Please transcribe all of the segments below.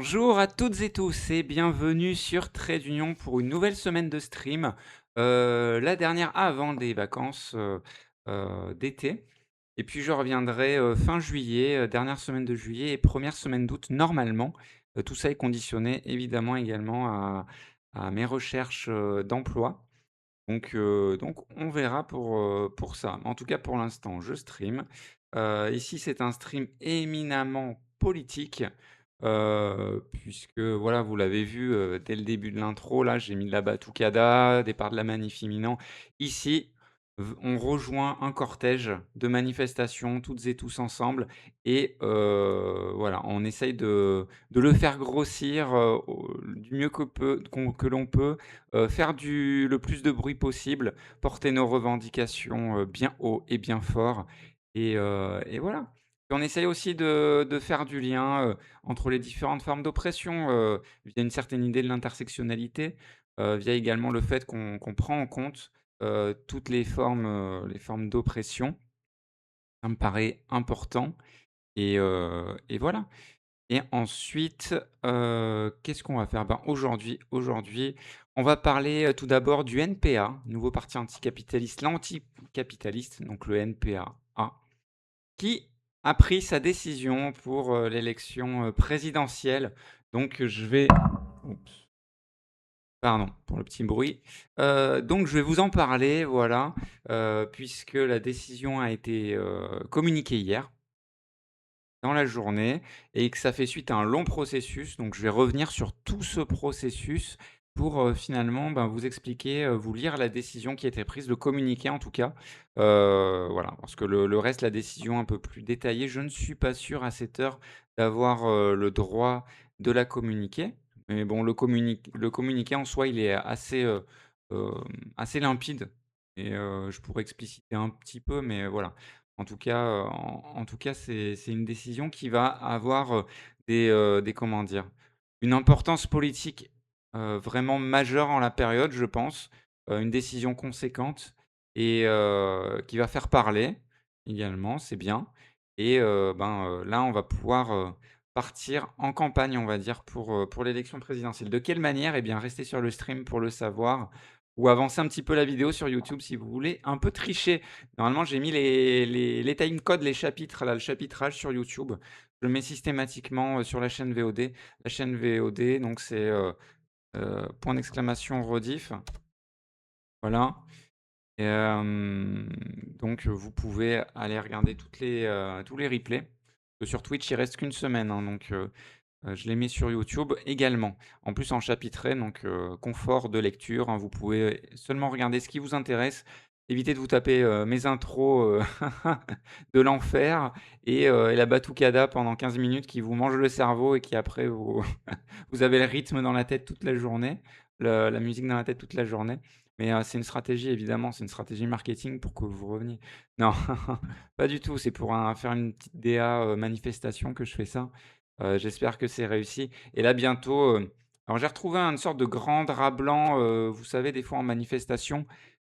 Bonjour à toutes et tous et bienvenue sur Trait d'Union pour une nouvelle semaine de stream, la dernière avant les vacances, d'été et puis je reviendrai, fin juillet, dernière semaine de juillet et première semaine d'août normalement. Tout ça est conditionné évidemment également à mes recherches, d'emploi. Donc on verra pour ça. En tout cas pour l'instant je stream. Ici c'est un stream éminemment politique, puisque voilà, vous l'avez vu, dès le début de l'intro là, j'ai mis de la batucada, départ de la manif imminent. Ici, on rejoint un cortège de manifestations toutes et tous ensemble et voilà, on essaye de le faire grossir, au du mieux que l'on peut. Faire le plus de bruit possible, porter nos revendications, bien haut et bien fort et voilà. Et on essaye aussi de faire du lien, entre les différentes formes d'oppression, via une certaine idée de l'intersectionnalité, via également le fait qu'on prend en compte, toutes les formes d'oppression. Ça me paraît important et voilà. Et ensuite, qu'est-ce qu'on va faire? Ben, aujourd'hui, on va parler, tout d'abord du NPA, nouveau parti anticapitaliste, l'anticapitaliste, donc le NPA, qui a pris sa décision pour, l'élection, présidentielle. Donc je vais oups, pardon pour le petit bruit. Donc je vais vous en parler, voilà, puisque la décision a été, communiquée hier. Dans la journée et que ça fait suite à un long processus. Donc je vais revenir sur tout ce processus pour, finalement, ben, vous expliquer, vous lire la décision qui a été prise, le communiqué en tout cas. Voilà, parce que le reste, la décision un peu plus détaillée, je ne suis pas sûr à cette heure d'avoir, le droit de la communiquer. Mais bon, le communiqué en soi, il est assez, assez limpide et je pourrais expliciter un petit peu, mais voilà. En tout cas, c'est une décision qui va avoir, des comment dire? Une importance politique, vraiment majeure en la période, je pense. Une décision conséquente et qui va faire parler également, c'est bien et là, on va pouvoir, partir en campagne, on va dire, pour l'élection présidentielle. De quelle manière? Eh bien, restez sur le stream pour le savoir ou avancez un petit peu la vidéo sur YouTube si vous voulez un peu tricher. Normalement, j'ai mis les timecodes, les chapitres là, le chapitrage sur YouTube. Je le mets systématiquement, sur la chaîne VOD. La chaîne VOD, donc c'est, point d'exclamation rediff. Voilà et donc vous pouvez aller regarder tous les replays. Sur Twitch, il reste qu'une semaine, hein, donc je les mets sur YouTube également. En plus en chapitré, donc confort de lecture, hein, vous pouvez seulement regarder ce qui vous intéresse. Évitez de vous taper, mes intros, de l'enfer et la batucada pendant 15 minutes qui vous mange le cerveau et qui après vous vous avez le rythme dans la tête toute la journée, le la musique dans la tête toute la journée. Mais c'est une stratégie évidemment, c'est une stratégie marketing pour que vous reveniez. Non, pas du tout, c'est pour faire une petite DA, manifestation que je fais ça. J'espère que c'est réussi et là bientôt, alors j'ai retrouvé une sorte de grand drap blanc, vous savez des fois en manifestation,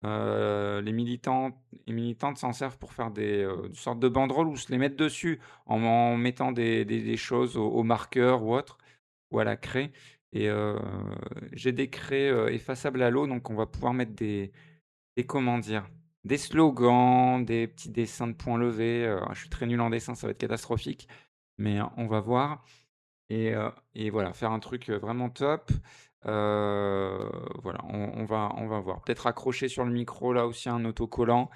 les militants et militantes s'en servent pour faire une sorte de banderoles ou se les mettre dessus en mettant des choses au marqueur ou autre ou à la craie et j'ai des craies, effaçables à l'eau donc on va pouvoir mettre des comment dire? Des slogans, des petits dessins de points levés, je suis très nul en dessin, ça va être catastrophique, mais on va voir et voilà, faire un truc, vraiment top. Voilà, on va voir. Peut-être accrocher sur le micro là aussi un autocollant.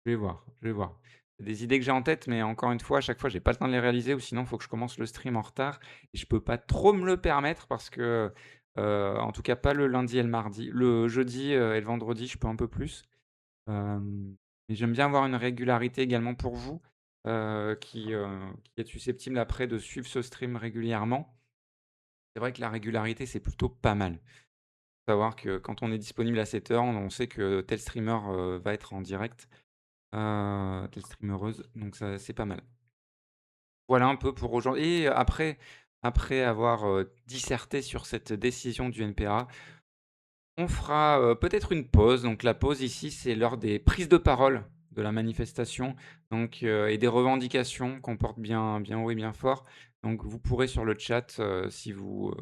Je vais voir, je vais voir. C'est des idées que j'ai en tête, mais encore une fois, à chaque fois, j'ai pas le temps de les réaliser ou sinon il faut que je commence le stream en retard et je peux pas trop me le permettre parce que, en tout cas pas le lundi et le mardi. Le jeudi, et le vendredi, je peux un peu plus. Et j'aime bien avoir une régularité également pour vous, qui êtes susceptibles après de suivre ce stream régulièrement. C'est vrai que la régularité, c'est plutôt pas mal. Savoir que quand on est disponible à cette heure, on sait que tel streamer, va être en direct, telle streameuse, donc ça, c'est pas mal. Voilà un peu pour aujourd'hui et après avoir, disserté sur cette décision du NPA, on fera, peut-être une pause. Donc la pause ici, c'est l'heure des prises de parole de la manifestation, donc et des revendications qu'on porte bien haut et bien fort. Donc vous pourrez sur le chat, si vous,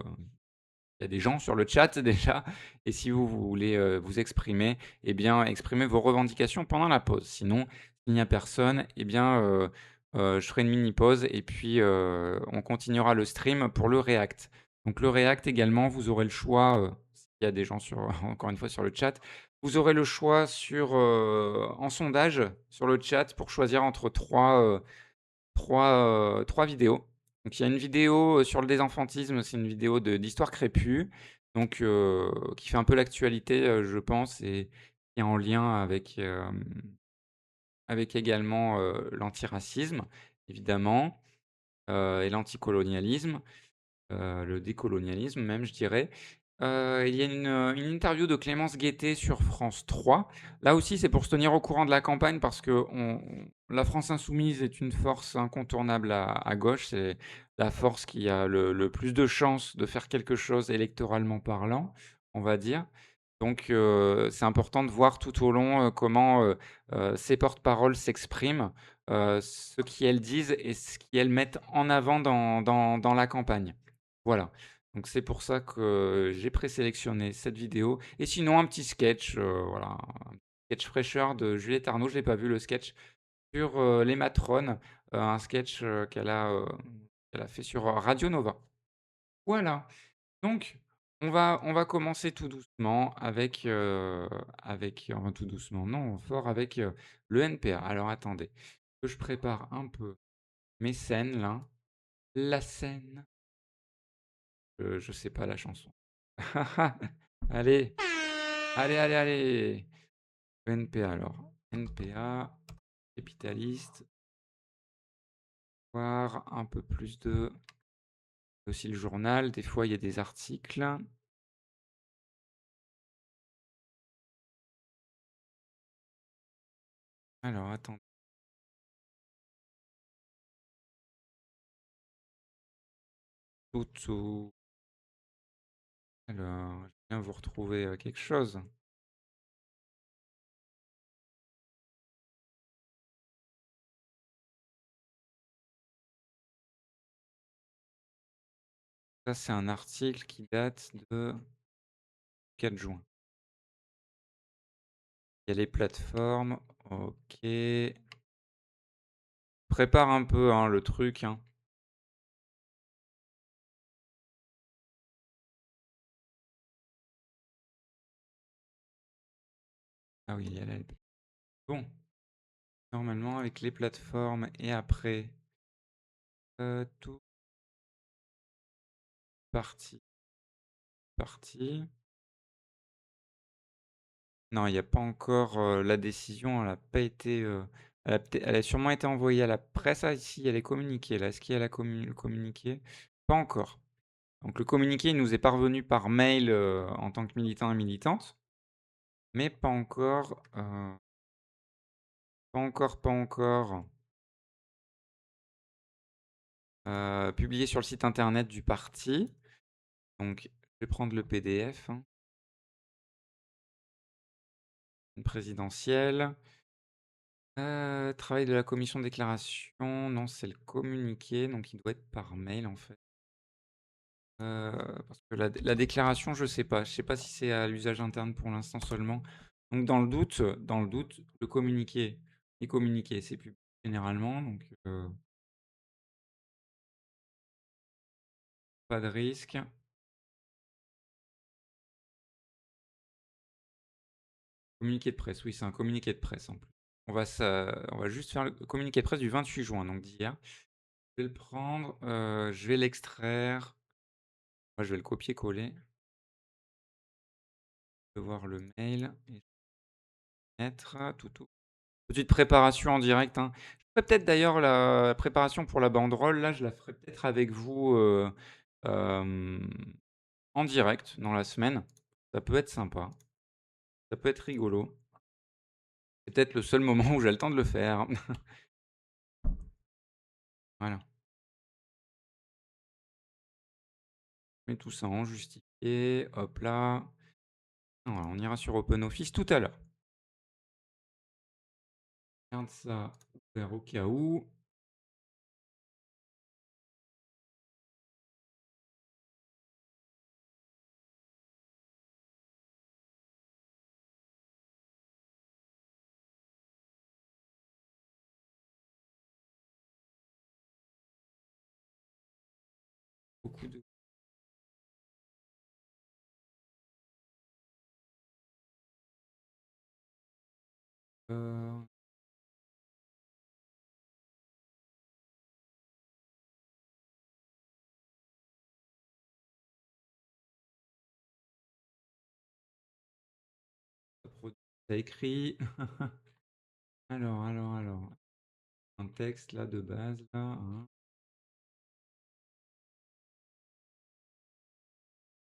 il y a des gens sur le chat déjà et si vous voulez, vous exprimer, eh bien, exprimez vos revendications pendant la pause. Sinon, s'il n'y a personne, eh bien, je ferai une mini pause et puis, on continuera le stream pour le react. Donc le react également, vous aurez le choix, s'il y a des gens sur encore une fois sur le chat, vous aurez le choix sur, en sondage sur le chat pour choisir entre 3 vidéos. Donc il y a une vidéo, sur le désenfantisme, c'est une vidéo d'Histoire crépue, donc qui fait un peu l'actualité, je pense et qui est en lien avec également, l'antiracisme, évidemment, et l'anticolonialisme. Le décolonialisme même, je dirais. Il y a une interview de Clémence Guettet sur France 3. Là aussi, c'est pour se tenir au courant de la campagne parce que la France insoumise est une force incontournable à gauche. C'est la force qui a le plus de chances de faire quelque chose électoralement parlant, on va dire. Donc, c'est important de voir tout au long, comment, ces porte-paroles s'expriment, ce qu'elles disent et ce qu'elles mettent en avant dans la campagne. Voilà, donc c'est pour ça que j'ai présélectionné cette vidéo et sinon un petit sketch, voilà, un sketch fraîcheur de Juliette Arnaud, je l'ai pas vu le sketch, sur, les matrones, un sketch, qu'elle a fait sur, Radio Nova. Voilà, donc on va commencer tout doucement avec enfin tout doucement, non, fort avec, le NPA. Alors attendez, que je prépare un peu mes scènes là. La scène, je sais pas la chanson. Allez, allez, allez, allez. NPA alors. NPA, capitaliste, voir un peu plus de aussi le journal, des fois il y a des articles. Alors attends, tout. Alors, je viens vous retrouver, quelque chose. Ça, c'est un article qui date de 4 juin. Il y a les plateformes, OK. Prépare un peu, hein, le truc, hein. Ah oui, il y a la bon, normalement avec les plateformes et après, tout parti, parti. Non, il y a pas encore, la décision, elle a pas été, elle a sûrement été envoyée à la presse. Ah si, elle est communiquée là. Est-ce qu'il y a le communiqué? Pas encore. Donc le communiqué, il nous est parvenu par mail, en tant que militants et militantes, mais pas encore, publié sur le site internet du parti. Donc je vais prendre le PDF, hein, présidentielle. Travail de la commission de déclaration, non, c'est le communiqué, donc il doit être par mail, en fait. Parce que la déclaration, je sais pas si c'est à l'usage interne pour l'instant seulement. Donc dans le doute, le communiqué est communiqué, c'est publié généralement, donc pas de risque. Communiqué de presse, oui, c'est un communiqué de presse, en plus. On va juste faire le communiqué de presse du 28 juin, donc d'hier. Je vais le prendre, je vais l'extraire. Moi, je vais le copier-coller. Je vais voir le mail et mettre tout. Petite préparation en direct, hein. Je ferai peut-être d'ailleurs la préparation pour la banderole, là, je la ferai peut-être avec vous, hem, en direct dans la semaine. Ça peut être sympa, ça peut être rigolo. C'est peut-être le seul moment où j'ai le temps de le faire. Voilà. Je mets tout ça en justifié, hop là. Voilà, on ira sur OpenOffice tout à l'heure. Garde ça ouvert au cas où. Beaucoup de heu, ça écrit. Alors, un texte là de base là, hein,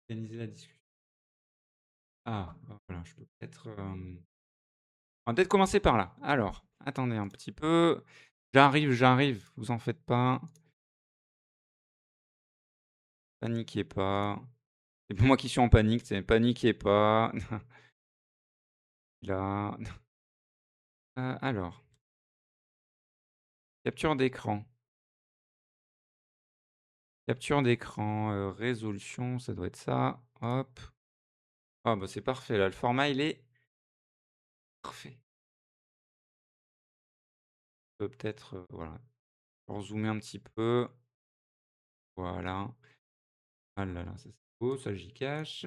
organiser la discussion. Ah, bah, voilà, je peux peut-être, on va peut-être commencer par là. Alors, attendez un petit peu. J'arrive, vous en faites pas. Paniquez pas. C'est pas moi qui suis en panique, c'est paniquez pas. Là. Alors, capture d'écran. Capture d'écran, résolution, ça doit être ça. Hop. Ah bah, c'est parfait là, le format il est parfait. Peut-être, voilà, pour zoomer un petit peu. Voilà. Ah là là, ça c'est beau, ça j'y cache.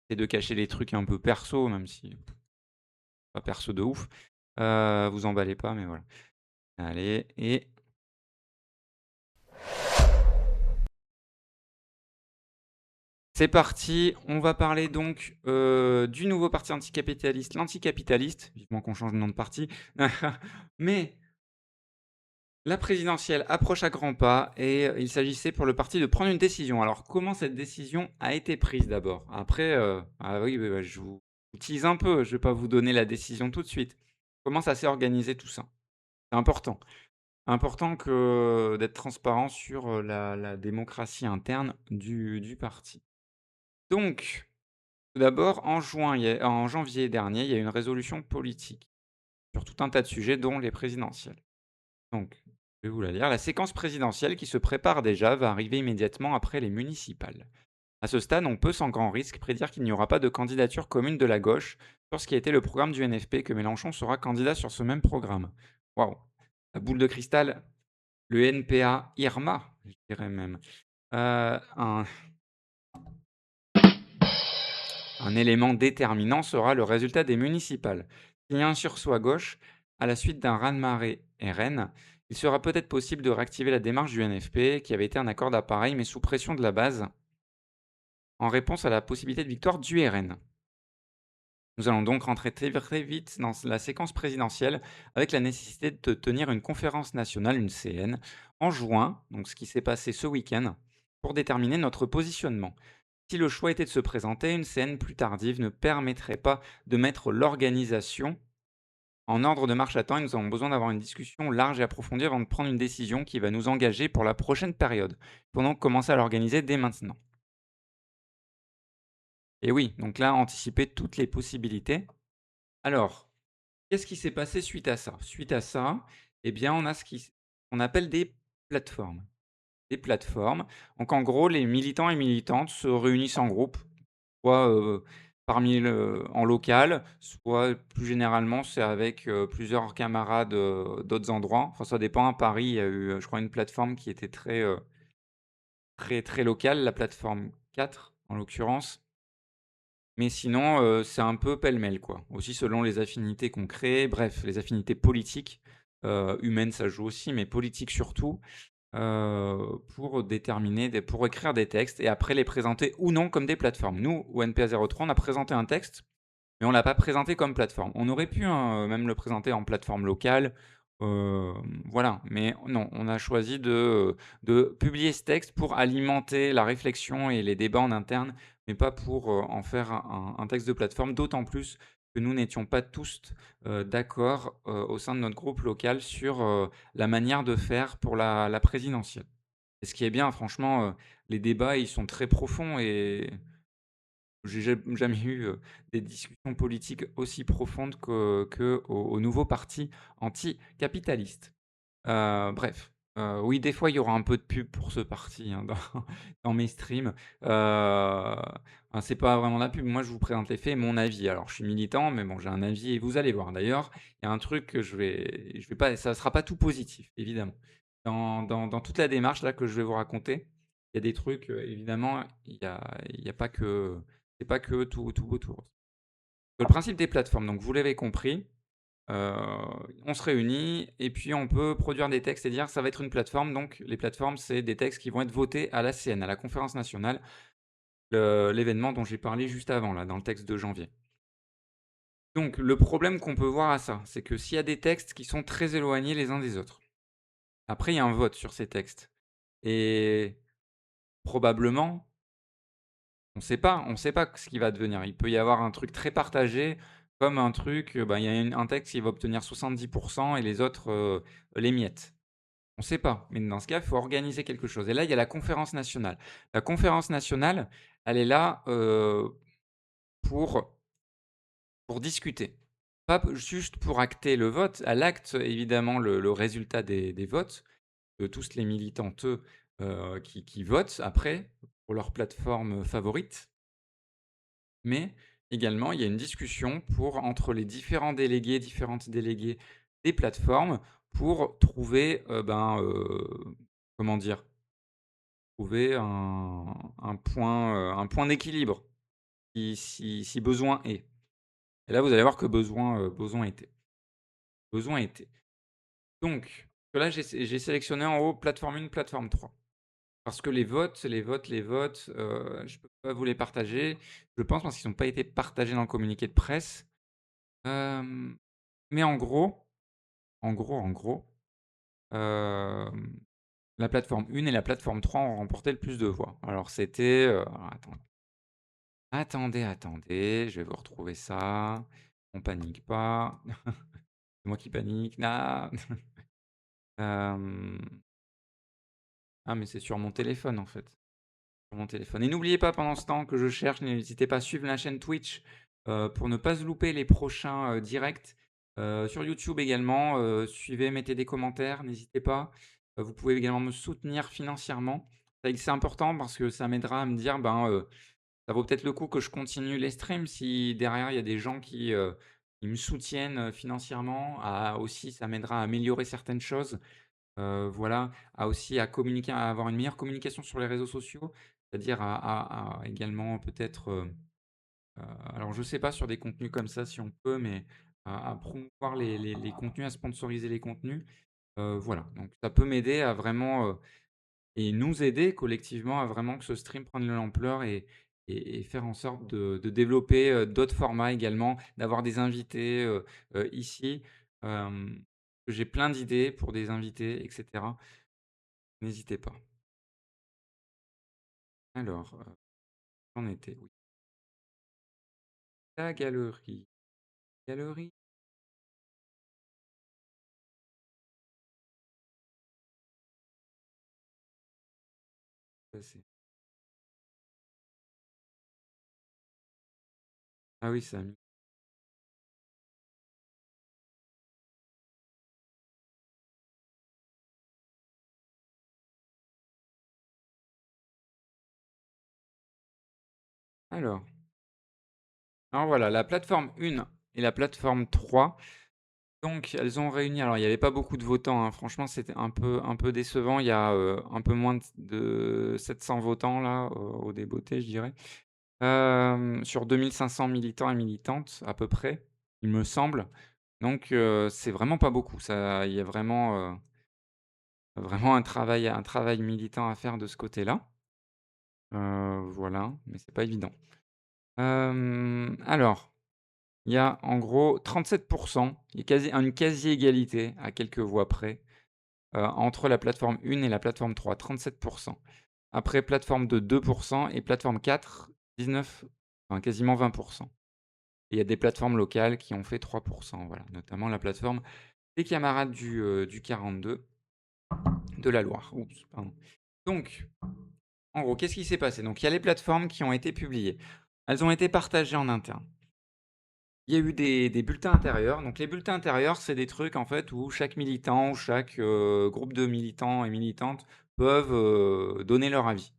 Et de cacher les trucs un peu perso, même si pas perso de ouf. Vous emballez pas, mais voilà. Allez et c'est parti. On va parler donc, du nouveau parti anticapitaliste, l'anticapitaliste. Vivement qu'on change de nom de parti. Mais la présidentielle approche à grands pas et il s'agissait pour le parti de prendre une décision. Alors comment cette décision a été prise d'abord? Après, ah oui, bah, je vous tease un peu, je vais pas vous donner la décision tout de suite. Comment ça s'est organisé tout ça? C'est important. Important que d'être transparent sur, la démocratie interne du parti. Donc, tout d'abord en janvier dernier, il y a une résolution politique sur tout un tas de sujets dont les présidentielles. Donc, je vais vous la lire. La séquence présidentielle qui se prépare déjà va arriver immédiatement après les municipales. À ce stade, on peut sans grand risque prédire qu'il n'y aura pas de candidature commune de la gauche sur ce qui a été le programme du NFP, que Mélenchon sera candidat sur ce même programme. Waouh! La boule de cristal, le NPA Irma, je dirais même. Un élément déterminant sera le résultat des municipales. S'il y a un sursaut à gauche, à la suite d'un raz-de-marée RN, il sera peut-être possible de réactiver la démarche du NFP, qui avait été un accord d'appareil mais sous pression de la base, en réponse à la possibilité de victoire du RN. Nous allons donc rentrer très vite dans la séquence présidentielle avec la nécessité de tenir une conférence nationale, une CN, en juin, donc ce qui s'est passé ce week-end, pour déterminer notre positionnement. Si le choix était de se présenter, une CN plus tardive ne permettrait pas de mettre l'organisation en ordre de marche à temps et nous avons besoin d'avoir une discussion large et approfondie avant de prendre une décision qui va nous engager pour la prochaine période. Il faut donc commencer à l'organiser dès maintenant. Et oui, donc là, anticiper toutes les possibilités. Alors, qu'est-ce qui s'est passé suite à ça? Suite à ça, eh bien, on a qu'on appelle des plateformes. Des plateformes. Donc en gros, les militants et militantes se réunissent en groupe, soit, en local, soit plus généralement, c'est avec, plusieurs camarades, d'autres endroits. Enfin, ça dépend. À Paris, il y a eu, je crois une plateforme qui était très locale, la plateforme 4 en l'occurrence. Mais sinon, c'est un peu pêle-mêle, quoi. Aussi selon les affinités qu'on crée, bref, les affinités politiques, humaines ça joue aussi, mais politiques surtout, pour déterminer pour écrire des textes et après les présenter ou non comme des plateformes. Nous, au NPA 03, on a présenté un texte, mais on l'a pas présenté comme plateforme. On aurait pu, hein, même le présenter en plateforme locale, voilà, mais non, on a choisi de publier ce texte pour alimenter la réflexion et les débats en interne, mais pas pour, en faire un texte de plateforme. D'autant plus que nous n'étions pas tous, d'accord, au sein de notre groupe local sur, la manière de faire pour la présidentielle. Et ce qui est bien franchement, les débats, ils sont très profonds et j'ai jamais eu, des discussions politiques aussi profondes qu'au nouveau parti anticapitaliste. Bref, oui, des fois, il y aura un peu de pub pour ce parti, hein, dans dans mes streams. C'est pas vraiment de la pub. Moi, je vous présente les faits et mon avis. Alors, je suis militant, mais bon, j'ai un avis et vous allez voir. D'ailleurs, il y a un truc que je vais pas ça sera pas tout positif, évidemment. Dans toute la démarche là que je vais vous raconter, il y a des trucs, évidemment, il y a pas que c'est pas que tout beau, tout rose. Le principe des plateformes, donc vous l'avez compris. Heu, on se réunit et puis on peut produire des textes et dire: «Ça va être une plateforme», donc les plateformes, c'est des textes qui vont être votés à l'ACN, à la conférence nationale, l'événement dont j'ai parlé juste avant là, dans le texte de janvier. Donc le problème qu'on peut voir à ça, c'est que s'il y a des textes qui sont très éloignés les uns des autres, après il y a un vote sur ces textes et probablement, on sait pas ce qui va devenir. Il peut y avoir un truc très partagé comme un truc, il y a un texte qui va obtenir 70 et les autres, les miettes. On ne sait pas, mais dans ce cas, il faut organiser quelque chose et là, il y a la conférence nationale. La conférence nationale, elle est là, pour discuter. Pas p juste pour acter le vote. Elle acte évidemment le résultat des votes de tous les militanteux, qui votent après pour leur plateforme favorite. Mais également, il y a une discussion entre les différentes délégués des plateformes pour trouver, comment dire? Trouver un point d'équilibre, si besoin est. Et là, vous allez voir que besoin était. Donc là, j'ai sélectionné en haut plateforme 1, plateforme 3. Parce que je peux pas vous les partager. Je pense parce qu'ils n'ont pas été partagés dans le communiqué de presse. Hem, mais en gros, hem, la plateforme 1 et la plateforme 3 ont remporté le plus de voix. Alors c'était, alors attendez, je vais vous retrouver ça. On panique pas. C'est moi qui panique. Ah! Hem, ah mais c'est sur mon téléphone en fait. Sur mon téléphone et n'oubliez pas pendant ce temps que je cherche, n'hésitez pas à suivre la chaîne Twitch, pour ne pas se louper les prochains, directs. Sur YouTube également, suivez, mettez des commentaires, n'hésitez pas. Vous pouvez également me soutenir financièrement. C'est important parce que ça m'aidera à me dire, ça vaut peut-être le coup que je continue les streams si derrière il y a des gens qui me soutiennent, financièrement. Aussi ça m'aidera à améliorer certaines choses. Voilà, à communiquer, à avoir une meilleure communication sur les réseaux sociaux, c'est-à-dire à également peut-être, alors je sais pas sur des contenus comme ça si on peut, mais à promouvoir les contenus, à sponsoriser les contenus. Voilà, donc ça peut m'aider à vraiment, et nous aider collectivement à vraiment que ce stream prenne de l'ampleur et faire en sorte de développer, d'autres formats également, d'avoir des invités, ici. J'ai plein d'idées pour des invités et cetera. N'hésitez pas. Alors, j'en étais, oui. La galerie. Galerie? Ça ah oui, ça a mis alors voilà, la plateforme 1 et la plateforme 3, donc elles ont réuni alors il y avait pas beaucoup de votants, hein, franchement, c'était un peu décevant. Il y a, un peu moins de 700 votants là, au débeauté, je dirais. Sur 2 500 militants et militantes à peu près, il me semble. Donc c'est vraiment pas beaucoup. Ça il y a vraiment un travail militant à faire de ce côté-là. Voilà, mais c'est pas évident. Alors, il y a en gros 37. Il y a une quasi-égalité à quelques voix près, entre la plateforme 1 et la plateforme 3, 37. Après plateforme de 2 et plateforme 4, 19, enfin quasiment 20. Et il y a des plateformes locales qui ont fait 3, voilà, notamment la plateforme des camarades du 42 de la Loire. Oups, pardon. Donc, en gros, qu'est-ce qui s'est passé? Donc il y a les plateformes qui ont été publiées. Elles ont été partagées en interne. Il y a eu des bulletins intérieurs. Donc les bulletins intérieurs, c'est des trucs en fait où chaque militant ou chaque, groupe de militants et militantes peuvent, donner leur avis.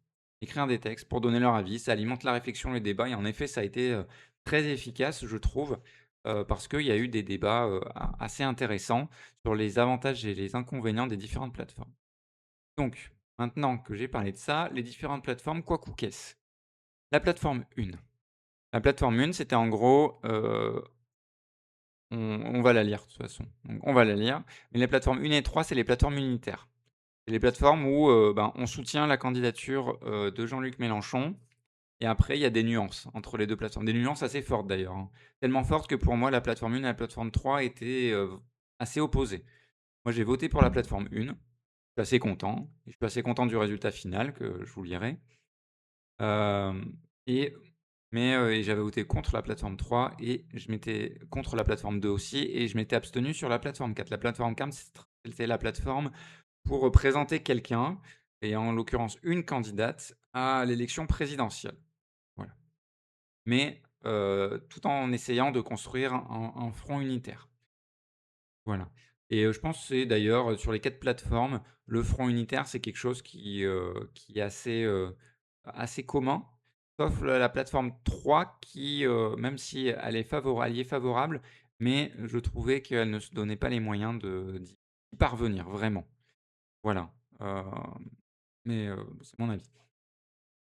Écrire des textes pour donner leur avis. Ça alimente la réflexion, le débat et en effet, ça a été, très efficace, je trouve, parce qu'il y a eu des débats, a assez intéressants sur les avantages et les inconvénients des différentes plateformes. Donc maintenant que j'ai parlé de ça, les différentes plateformes, quoi qu'est-ce? La plateforme 1. La plateforme 1, c'était en gros, on va la lire de toute façon, donc on va la lire. Mais les plateformes 1 et 3, c'est les plateformes unitaires. C'est les plateformes où, ben, on soutient la candidature, de Jean-Luc Mélenchon et après il y a des nuances entre les 2 plateformes. Des nuances assez fortes d'ailleurs, hein. Tellement fortes que pour moi la plateforme 1 et la plateforme 3 étaient, assez opposées. Moi j'ai voté pour la plateforme 1, je suis assez content et je suis assez content du résultat final que je vous lirai. Hem et et j'avais voté contre la plateforme 3 et je m'étais contre la plateforme 2 aussi et je m'étais abstenu sur la plateforme 4. La plateforme 4, c'était la plateforme pour, présenter quelqu'un et en l'occurrence une candidate à l'élection présidentielle. Voilà. Mais, tout en essayant de construire un front unitaire. Voilà et je pense que c'est d'ailleurs, sur les 4 plateformes, le front unitaire, c'est quelque chose qui est assez, assez commun. Sauf la plateforme 3 qui, même si elle y est favorable, mais je trouvais qu'elle ne se donnait pas les moyens d'y parvenir vraiment. Voilà, mais c'est mon avis.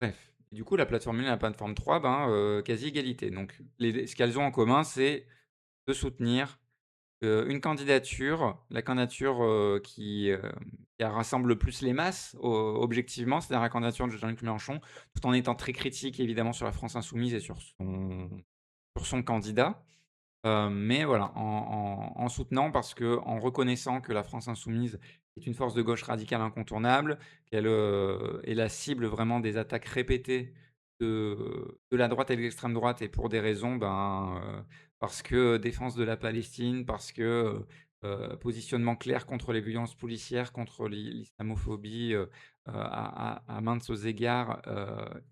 Bref, du coup la plateforme 1 et la plateforme 3, ben, quasi égalité. Donc ce qu'elles ont en commun, c'est de soutenir une candidature, la candidature, qui rassemble le plus les masses objectivement, c'est-à-dire la candidature de Jean-Luc Mélenchon, tout en étant très critique évidemment sur la France insoumise et sur son candidat. Mais voilà, en soutenant parce que en reconnaissant que la France insoumise est une force de gauche radicale incontournable, qu'elle, est la cible vraiment des attaques répétées de la droite et de l'extrême droite et pour des raisons, ben, parce que défense de la Palestine, parce que, positionnement clair contre les violences policières, contre l'islamophobie, à maintes égards,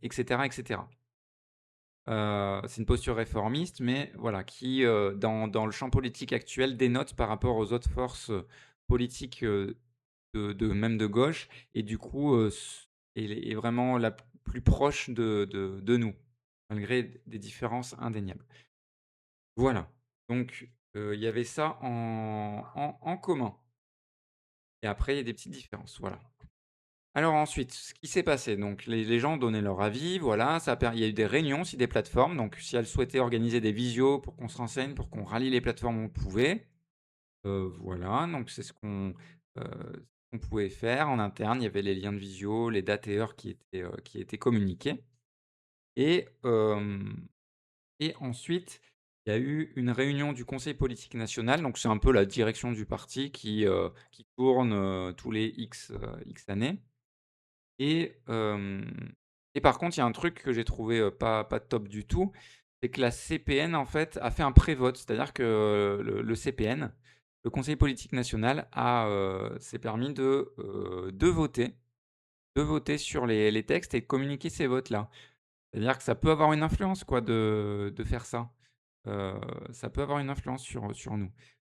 et cetera, et cetera. C'est une posture réformiste, mais voilà, qui, dans le champ politique actuel, dénote par rapport aux autres forces, politiques, même de gauche et du coup, est vraiment la plus proche de nous, malgré des différences indéniables. Voilà, donc il y avait ça en commun et après il y a des petites différences, voilà. Alors ensuite, ce qui s'est passé, donc les gens donnaient leur avis, voilà, il y a eu des réunions aussi des plateformes, donc si elles souhaitaient organiser des visios pour qu'on se renseigne, pour qu'on rallie les plateformes, on pouvait. Voilà, donc c'est ce qu'on pouvait faire en interne. Il y avait les liens de visio, les dates et heures qui étaient communiqués et ensuite, il y a eu une réunion du conseil politique national, donc c'est un peu la direction du parti qui tourne, tous les X années. Et par contre, il y a un truc que j'ai trouvé, pas top du tout, c'est que la CPN, en fait, a fait un pré-vote. C'est-à-dire que, le CPN, le Conseil politique national s'est permis de voter sur les textes et de communiquer ces votes-là. C'est-à-dire que ça peut avoir une influence quoi de faire ça. Heu, Ça peut avoir une influence sur nous, sur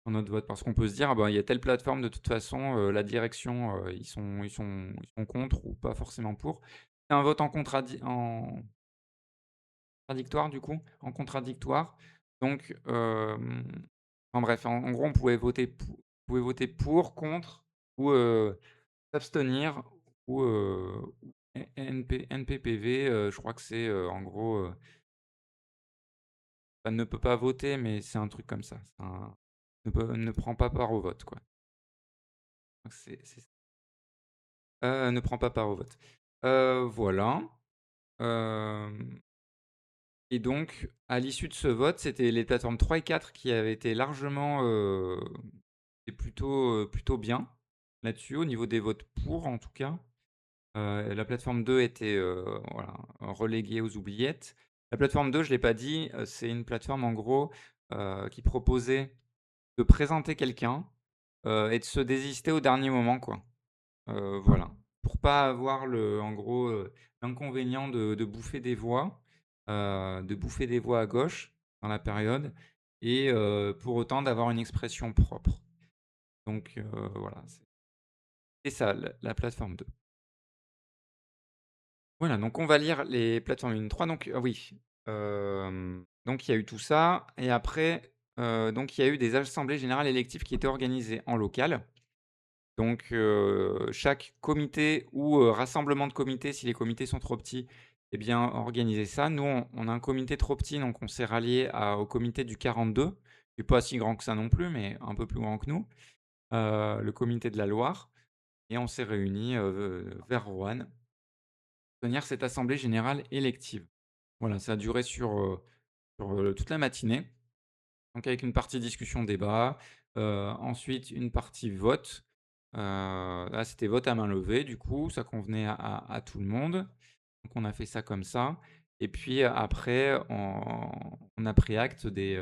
notre vote. Parce qu'on peut se dire: «Ah bah, il y a telle plateforme de toute façon, la direction, ils sont contre ou pas forcément pour». C'est un vote en contradictoire du coup, en contradictoire. Donc, enfin bref, en gros, on pouvait voter pour, contre ou, s'abstenir ou NPPV, je crois que c'est, en gros, elle ne peut pas voter, mais c'est un truc comme ça. Ne prend pas part au vote, quoi. Donc c'est ça. Ne prend pas part au vote. Voilà, hem et donc à l'issue de ce vote, c'était les plateformes 3 et 4 qui avaient été largement, et plutôt bien là-dessus, au niveau des votes pour, en tout cas. La plateforme 2 était, voilà, reléguée aux oubliettes. La plateforme 2, je ne l'ai pas dit, c'est une plateforme en gros, qui proposait de présenter quelqu'un, et de se désister au dernier moment, quoi. Voilà. Pour pas avoir en gros, l'inconvénient de bouffer des voix, de bouffer des voix à gauche dans la période et pour autant d'avoir une expression propre. Donc voilà, c'est ça la plateforme 2. Voilà, donc on va lire les plateformes 1, 3 donc oui, donc il y a eu tout ça et après, donc il y a eu des assemblées générales électives qui étaient organisées en local. Donc chaque comité ou rassemblement de comités, si les comités sont trop petits, eh bien organiser ça. Nous, on a un comité trop petit, donc on s'est rallié au comité du 42, qui est pas si grand que ça non plus, mais un peu plus grand que nous, le comité de la Loire et on s'est réunis, vers Roanne pour tenir cette assemblée générale élective. Voilà, ça a duré sur toute la matinée, donc avec une partie discussion débat, ensuite une partie vote. Là, c'était vote à main levée, du coup, ça convenait à tout le monde. Donc on a fait ça comme ça et puis après on a pris acte des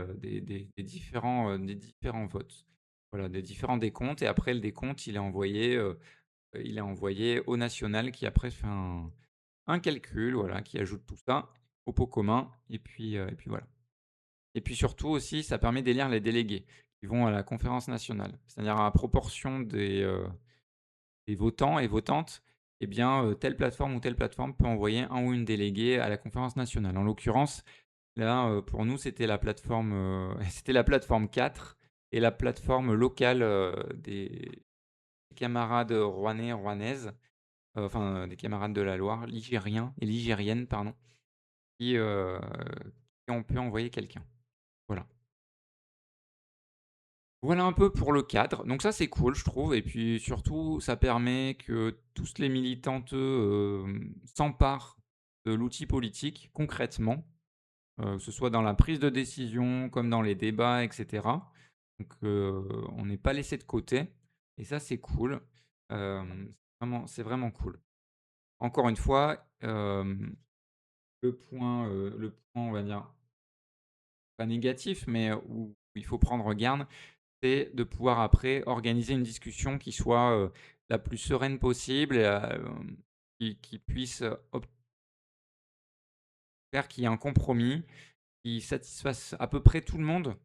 différents votes. Voilà, des différents décomptes et après le décompte, il est envoyé au national qui après fait un calcul, voilà, qui ajoute tout ça au pot commun et puis voilà. Et puis surtout aussi, ça permet d'élire les délégués qui vont à la conférence nationale. C'est-à-dire à proportion des votants et votantes, eh bien, telle plateforme ou telle plateforme peut envoyer un ou une déléguée à la conférence nationale. En l'occurrence, là, pour nous, c'était la plateforme, c'était la plateforme 4 et la plateforme locale, des camarades rouennais, rouennaises, enfin, des camarades de la Loire, ligériens et ligériennes, pardon, qui, heu, qui ont pu envoyer quelqu'un. Voilà. Voilà un peu pour le cadre. Donc ça, c'est cool, je trouve et puis surtout, ça permet que tous les militantes, s'emparent de l'outil politique concrètement, que ce soit dans la prise de décision comme dans les débats et cetera. Donc on n'est pas laissé de côté et ça, c'est cool. C'est vraiment cool. Encore une fois, le point, on va dire, pas négatif, mais où il faut prendre garde, c'est de pouvoir après organiser une discussion qui soit, la plus sereine possible et qui puisse, faire qu'il y ait un compromis, qui satisfasse à peu près tout le monde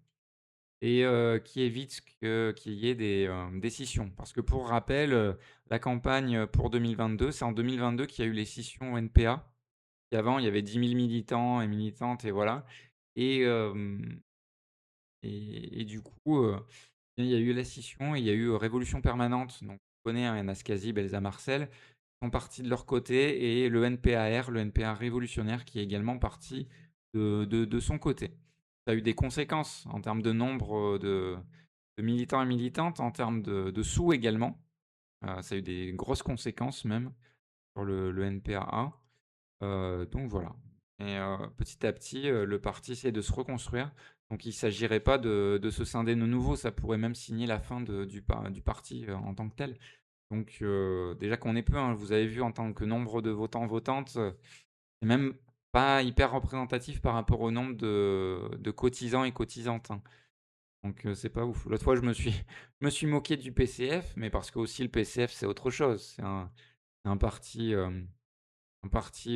et qui évite qu'il y ait des scissions. Parce que pour rappel, la campagne, pour 2022, c'est en 2022 qu'il y a eu les scissions au NPA. Et avant, il y avait 10 000 militants et militantes et voilà et hem et du coup, il y a eu la scission et il y a eu, Révolution permanente, donc on connaît, hein, Anastasie, Belza Marcel, sont partis de leur côté et le NPAR, le NPA révolutionnaire qui est également parti de son côté. Ça a eu des conséquences en termes de nombre, de militants et militantes, en termes de sous également. Ça a eu des grosses conséquences même sur le NPAA. Donc voilà et petit à petit, le parti essaie de se reconstruire. Donc il ne s'agirait pas de se scinder de nouveau, ça pourrait même signer la fin du parti, en tant que tel. Donc déjà qu'on est peu, hein, vous avez vu en tant que nombre de votants, votantes, c'est même pas hyper représentatif par rapport au nombre de cotisants et cotisantes, hein. Donc c'est pas ouf. L'autre fois, je me suis moqué du PCF, mais parce que aussi le PCF, c'est autre chose. C'est un parti,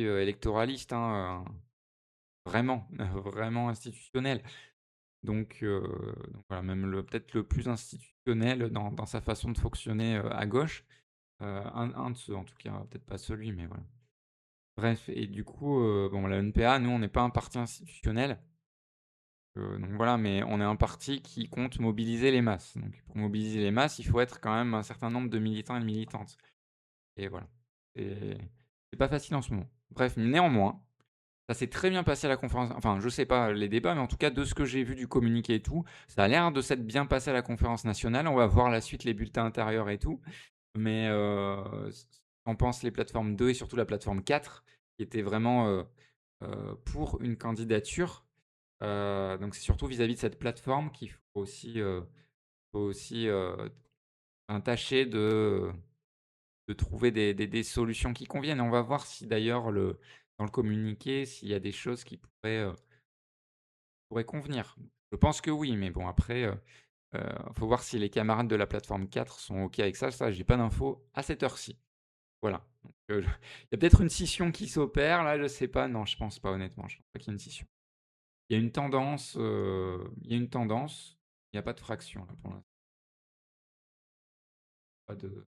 électoraliste, hein, vraiment, vraiment institutionnel. Donc voilà, même peut-être le plus institutionnel dans sa façon de fonctionner, à gauche. Un de ceux en tout cas, peut-être pas celui, mais voilà. Bref et du coup, bon la NPA, nous on n'est pas un parti institutionnel, donc voilà, mais on est un parti qui compte mobiliser les masses. Donc pour mobiliser les masses, il faut être quand même un certain nombre de militants et de militantes et voilà. Et c'est pas facile en ce moment. Bref, néanmoins, ça s'est très bien passé à la conférence enfin, je sais pas les débats, mais en tout cas de ce que j'ai vu du communiqué et tout, ça a l'air de s'être bien passé à la conférence nationale. On va voir la suite, les bulletins intérieurs et tout. Mais qu'en pensent les plateformes 2 et surtout la plateforme 4 qui était vraiment, pour une candidature. Donc c'est surtout vis-à-vis de cette plateforme qu'il faut aussi, enfin tâcher de trouver des solutions qui conviennent. On va voir si d'ailleurs dans le communiqué, s'il y a des choses qui pourraient convenir. Je pense que oui, mais bon après, faut voir si les camarades de la plateforme 4 sont OK avec ça. Ça, j'ai pas d'infos à cette heure-ci. Voilà. Il y a peut-être une scission qui s'opère là, je sais pas. Non, je pense pas honnêtement, je pense pas qu'il y ait une scission. Il y a une tendance, il y a pas de fraction là pour l'instant, pas de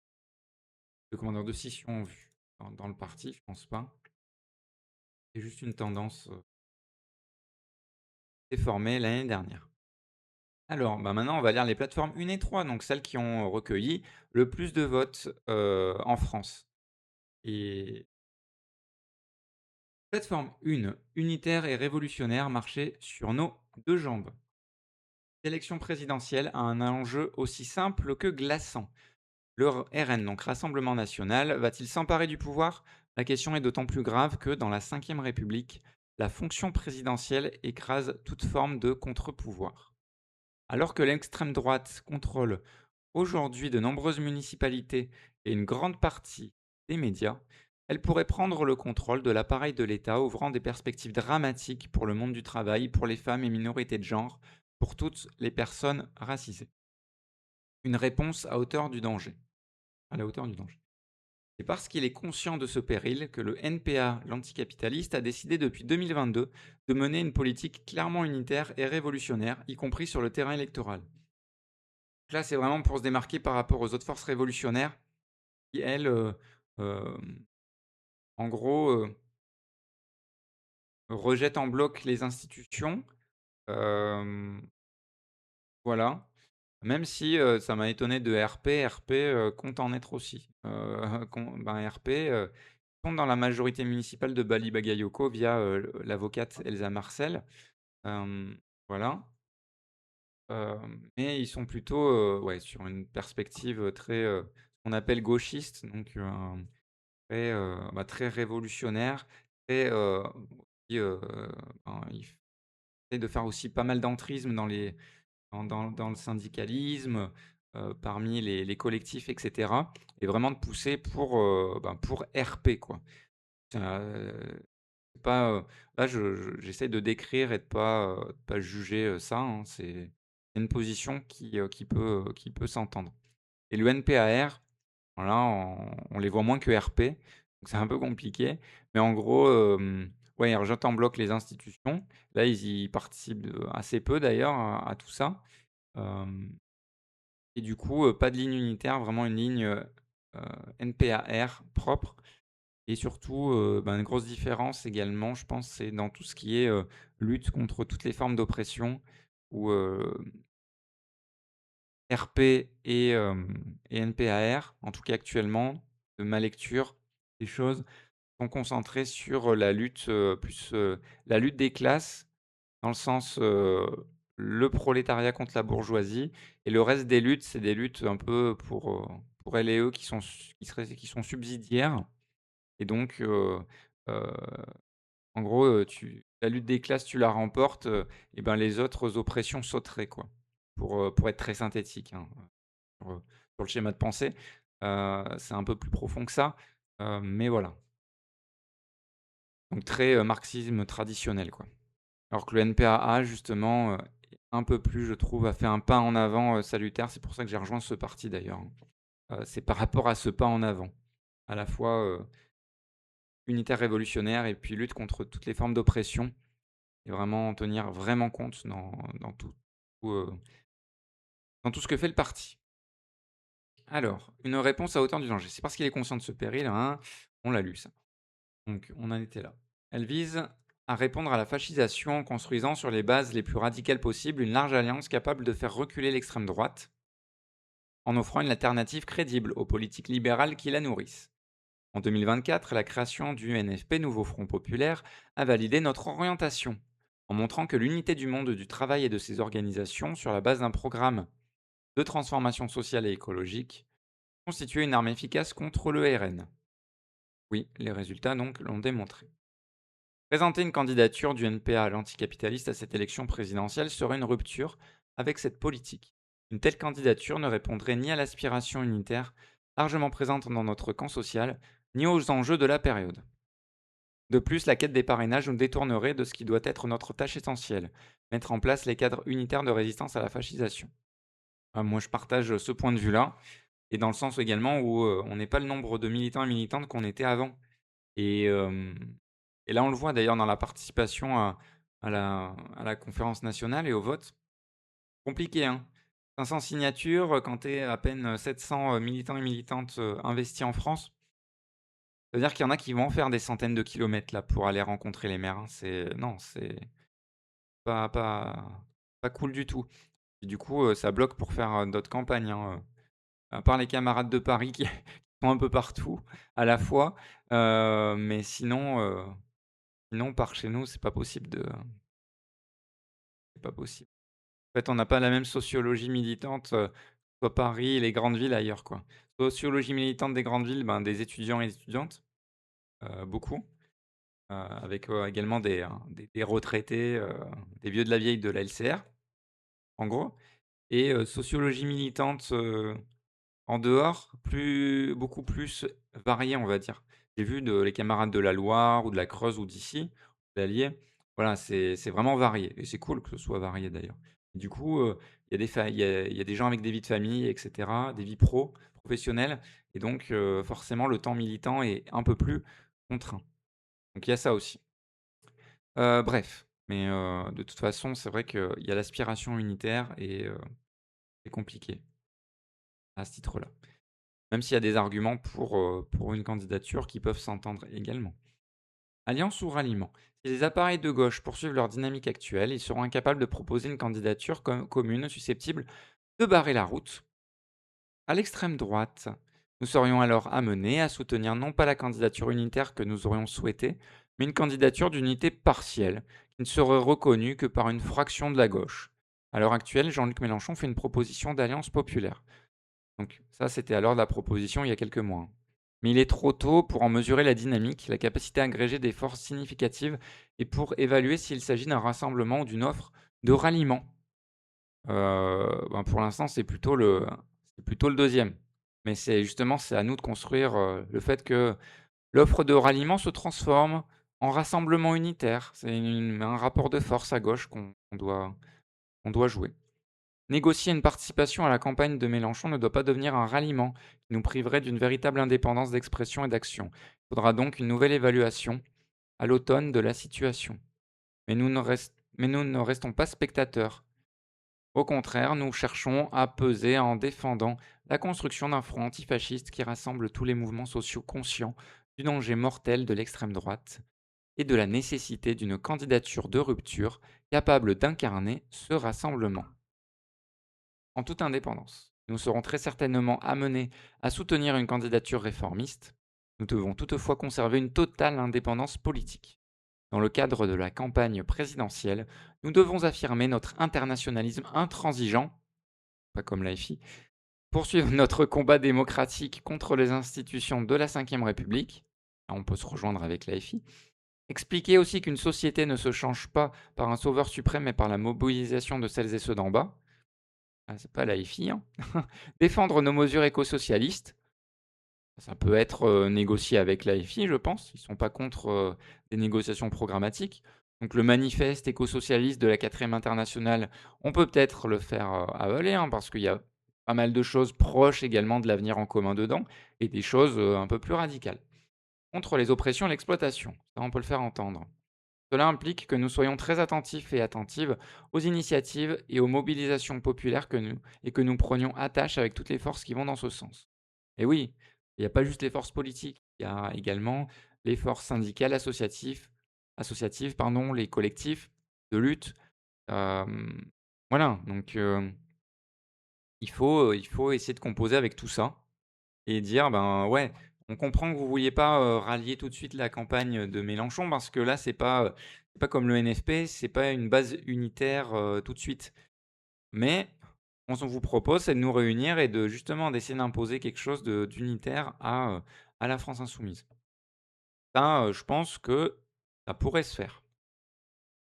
comment dire? De scission en vue dans le parti, je pense pas. C'est juste une tendance, qui s'est formée l'année dernière. Alors, bah, maintenant on va lire les plateformes 1 et 3, donc celles qui ont recueilli le plus de votes, en France. Et plateforme 1, unitaire et révolutionnaire, marcher sur nos 2 jambes. L'élection présidentielle a un enjeu aussi simple que glaçant. Le RN, donc Rassemblement national, va-t-il s'emparer du pouvoir? La question est d'autant plus grave que, dans la Ve République, la fonction présidentielle écrase toute forme de contre-pouvoir. Alors que l'extrême droite contrôle aujourd'hui de nombreuses municipalités et une grande partie des médias, elle pourrait prendre le contrôle de l'appareil de l'État, ouvrant des perspectives dramatiques pour le monde du travail, pour les femmes et minorités de genre, pour toutes les personnes racisées. Une réponse à hauteur du danger. À la hauteur du danger. C'est parce qu'il est conscient de ce péril que le NPA, l'anticapitaliste, a décidé depuis 2022 de mener une politique clairement unitaire et révolutionnaire, y compris sur le terrain électoral. Donc là, c'est vraiment pour se démarquer par rapport aux autres forces révolutionnaires qui, elles, en gros, rejettent en bloc les institutions. Hem, voilà. Même si, ça m'a étonné de RP. RP, compte en être aussi. RP, sont dans la majorité municipale de Bali Bagayoko via, l'avocate Elsa Marcel. Hem, voilà. Mais ils sont plutôt, ouais, sur une perspective, très, ce qu'on appelle gauchiste, donc très, très révolutionnaire, très, aussi, ils essaient de faire aussi pas mal d'entrisme dans le syndicalisme, parmi les collectifs et cetera, et vraiment de pousser pour RP, quoi. C'est pas, là j'essaie de décrire et de pas juger, ça, hein. C'est une position qui peut s'entendre. Et le NPAR, voilà, on les voit moins que RP, donc c'est un peu compliqué. Mais en gros, ouais, ils rejettent en bloc les institutions. Là, ils y participent, assez peu d'ailleurs à tout ça. Hem Et du coup, pas de ligne unitaire, vraiment une ligne, NPAR propre. Et surtout, une grosse différence également, je pense, c'est dans tout ce qui est, lutte contre toutes les formes d'oppression où, RP et NPAR, en tout cas actuellement, de ma lecture des choses, sont concentrés sur, la lutte, la lutte des classes, dans le sens, le prolétariat contre la bourgeoisie, et le reste des luttes, c'est des luttes un peu pour elles et eux qui sont subsidiaires. Et donc, heu, en gros, tu la lutte des classes, tu la remportes, et ben, les autres oppressions sauteraient, quoi. Pour être très synthétique, hein, sur, sur le schéma de pensée. C'est un peu plus profond que ça, mais voilà. Donc très, marxisme traditionnel, quoi. Alors que le NPAA justement, est un peu plus, je trouve, a fait un pas en avant, salutaire. C'est pour ça que j'ai rejoint ce parti d'ailleurs, hein. C'est par rapport à ce pas en avant, à la fois, unitaire révolutionnaire et puis lutte contre toutes les formes d'oppression, et vraiment en tenir vraiment compte dans tout, heu, dans tout ce que fait le parti. Alors, une réponse à hauteur du danger. C'est parce qu'il est conscient de ce péril, hein, on l'a lu ça. Donc on en était là. Elle vise à répondre à la fascisation en construisant sur les bases les plus radicales possibles une large alliance capable de faire reculer l'extrême droite, en offrant une alternative crédible aux politiques libérales qui la nourrissent. En 2024, la création du NFP, Nouveau Front Populaire, a validé notre orientation, en montrant que l'unité du monde du travail et de ses organisations, sur la base d'un programme de transformation sociale et écologique, constituait une arme efficace contre le RN. Oui, les résultats donc l'ont démontré. Présenter une candidature du NPA à l'anticapitaliste à cette élection présidentielle serait une rupture avec cette politique. Une telle candidature ne répondrait ni à l'aspiration unitaire largement présente dans notre camp social, ni aux enjeux de la période. De plus, la quête des parrainages nous détournerait de ce qui doit être notre tâche essentielle, mettre en place les cadres unitaires de résistance à la fascisation. Moi, je partage ce point de vue-là. et dans le sens également où, on n'est pas le nombre de militants et militantes qu'on était avant et hem et là, on le voit d'ailleurs dans la participation à la conférence nationale et au vote. Compliqué, hein. 500 signatures, quand tu es à peine, 700, militants et militantes, investis en France. Ça veut dire qu'il y en a qui vont faire des centaines de kilomètres là pour aller rencontrer les maires, hein. C'est non, c'est pas cool du tout et du coup, ça bloque pour faire, d'autres campagnes, hein, à part les camarades de Paris qui sont un peu partout à la fois, mais sinon par chez nous, c'est pas possible. En fait, on n'a pas la même sociologie militante, soit Paris, les grandes villes, ailleurs, quoi. Sociologie militante des grandes villes, ben, des étudiants et des étudiantes, beaucoup, avec, également des retraités, des vieux de la vieille de la LCR, en gros et sociologie militante, en dehors, beaucoup plus variée, on va dire. J'ai vu les camarades de la Loire ou de la Creuse ou d'ici, de l'Allier, voilà, c'est vraiment varié et c'est cool que ce soit varié d'ailleurs. Du coup, il y a des gens avec des vies de famille et cetera, des vies professionnelles et donc forcément le temps militant est un peu plus contraint. Donc il y a ça aussi. Bref, mais de toute façon, c'est vrai qu'il y a l'aspiration unitaire et c'est compliqué à ce titre-là. Même s'il y a des arguments pour une candidature qui peuvent s'entendre également. Alliance ou ralliement? Si les appareils de gauche poursuivent leur dynamique actuelle, ils seront incapables de proposer une candidature commune susceptible de barrer la route à l'extrême droite. Nous serions alors amenés à soutenir non pas la candidature unitaire que nous aurions souhaitée, mais une candidature d'unité partielle, qui ne serait reconnue que par une fraction de la gauche. À l'heure actuelle, Jean-Luc Mélenchon fait une proposition d'alliance populaire. Donc ça, c'était alors la proposition il y a quelques mois, hein. Mais il est trop tôt pour en mesurer la dynamique, la capacité à agréger des forces significatives et pour évaluer s'il s'agit d'un rassemblement ou d'une offre de ralliement. Ben, pour l'instant, c'est plutôt le deuxième. Mais c'est à nous de construire, le fait que l'offre de ralliement se transforme en rassemblement unitaire. C'est un rapport de force à gauche qu'on doit jouer. Négocier une participation à la campagne de Mélenchon ne doit pas devenir un ralliement qui nous priverait d'une véritable indépendance d'expression et d'action. Il faudra donc une nouvelle évaluation à l'automne de la situation. Mais nous ne restons pas spectateurs. Au contraire, nous cherchons à peser en défendant la construction d'un front antifasciste qui rassemble tous les mouvements sociaux conscients du danger mortel de l'extrême droite et de la nécessité d'une candidature de rupture capable d'incarner ce rassemblement. En toute indépendance, nous serons très certainement amenés à soutenir une candidature réformiste. Nous devons toutefois conserver une totale indépendance politique. Dans le cadre de la campagne présidentielle, nous devons affirmer notre internationalisme intransigeant, pas comme l'AFI, poursuivre notre combat démocratique contre les institutions de la Ve République, là, on peut se rejoindre avec l'AFI, expliquer aussi qu'une société ne se change pas par un sauveur suprême mais par la mobilisation de celles et ceux d'en bas, ah, c'est pas l'AFI, hein. Défendre nos mesures écosocialistes, ça peut être, négocié avec l'AFI, je pense. Ils ne sont pas contre, des négociations programmatiques. Donc le manifeste écosocialiste de la 4e internationale, on peut peut-être le faire, avaler, hein, parce qu'il y a pas mal de choses proches également de l'avenir en commun dedans et des choses, un peu plus radicales. Contre les oppressions et l'exploitation, ça on peut le faire entendre. Cela implique que nous soyons très attentifs et attentives aux initiatives et aux mobilisations populaires que nous prenions attache avec toutes les forces qui vont dans ce sens. Et oui, il n'y a pas juste les forces politiques, il y a également les forces syndicales, associatives, pardon, les collectifs de lutte. Hem, voilà, donc il faut essayer de composer avec tout ça et dire: «Ben, ouais, on comprend que vous vouliez pas, rallier tout de suite la campagne de Mélenchon parce que là, c'est pas comme le NFP, c'est pas une base unitaire, tout de suite. Mais on vous propose, c'est de nous réunir et de justement d'essayer d'imposer quelque chose d'unitaire à la France insoumise». Ça, je pense que ça pourrait se faire.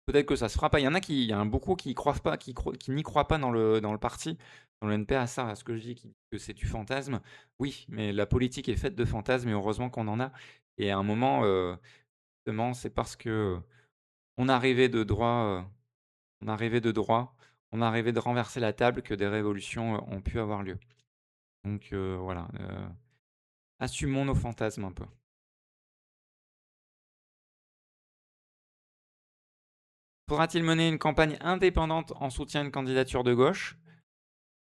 Peut-être que ça se fera pas. Il y en a beaucoup qui y croient pas, qui n'y croient pas dans le parti, dans le NP à ça, à ce que je dis, que c'est du fantasme. Oui, mais la politique est faite de fantasmes et heureusement qu'on en a et à un moment, justement, c'est parce que, on a rêvé de droit, on a rêvé de droit, on a rêvé de renverser la table que des révolutions, ont pu avoir lieu. Donc voilà, assumons nos fantasmes un peu. Faudra-t-il mener une campagne indépendante en soutien à une candidature de gauche?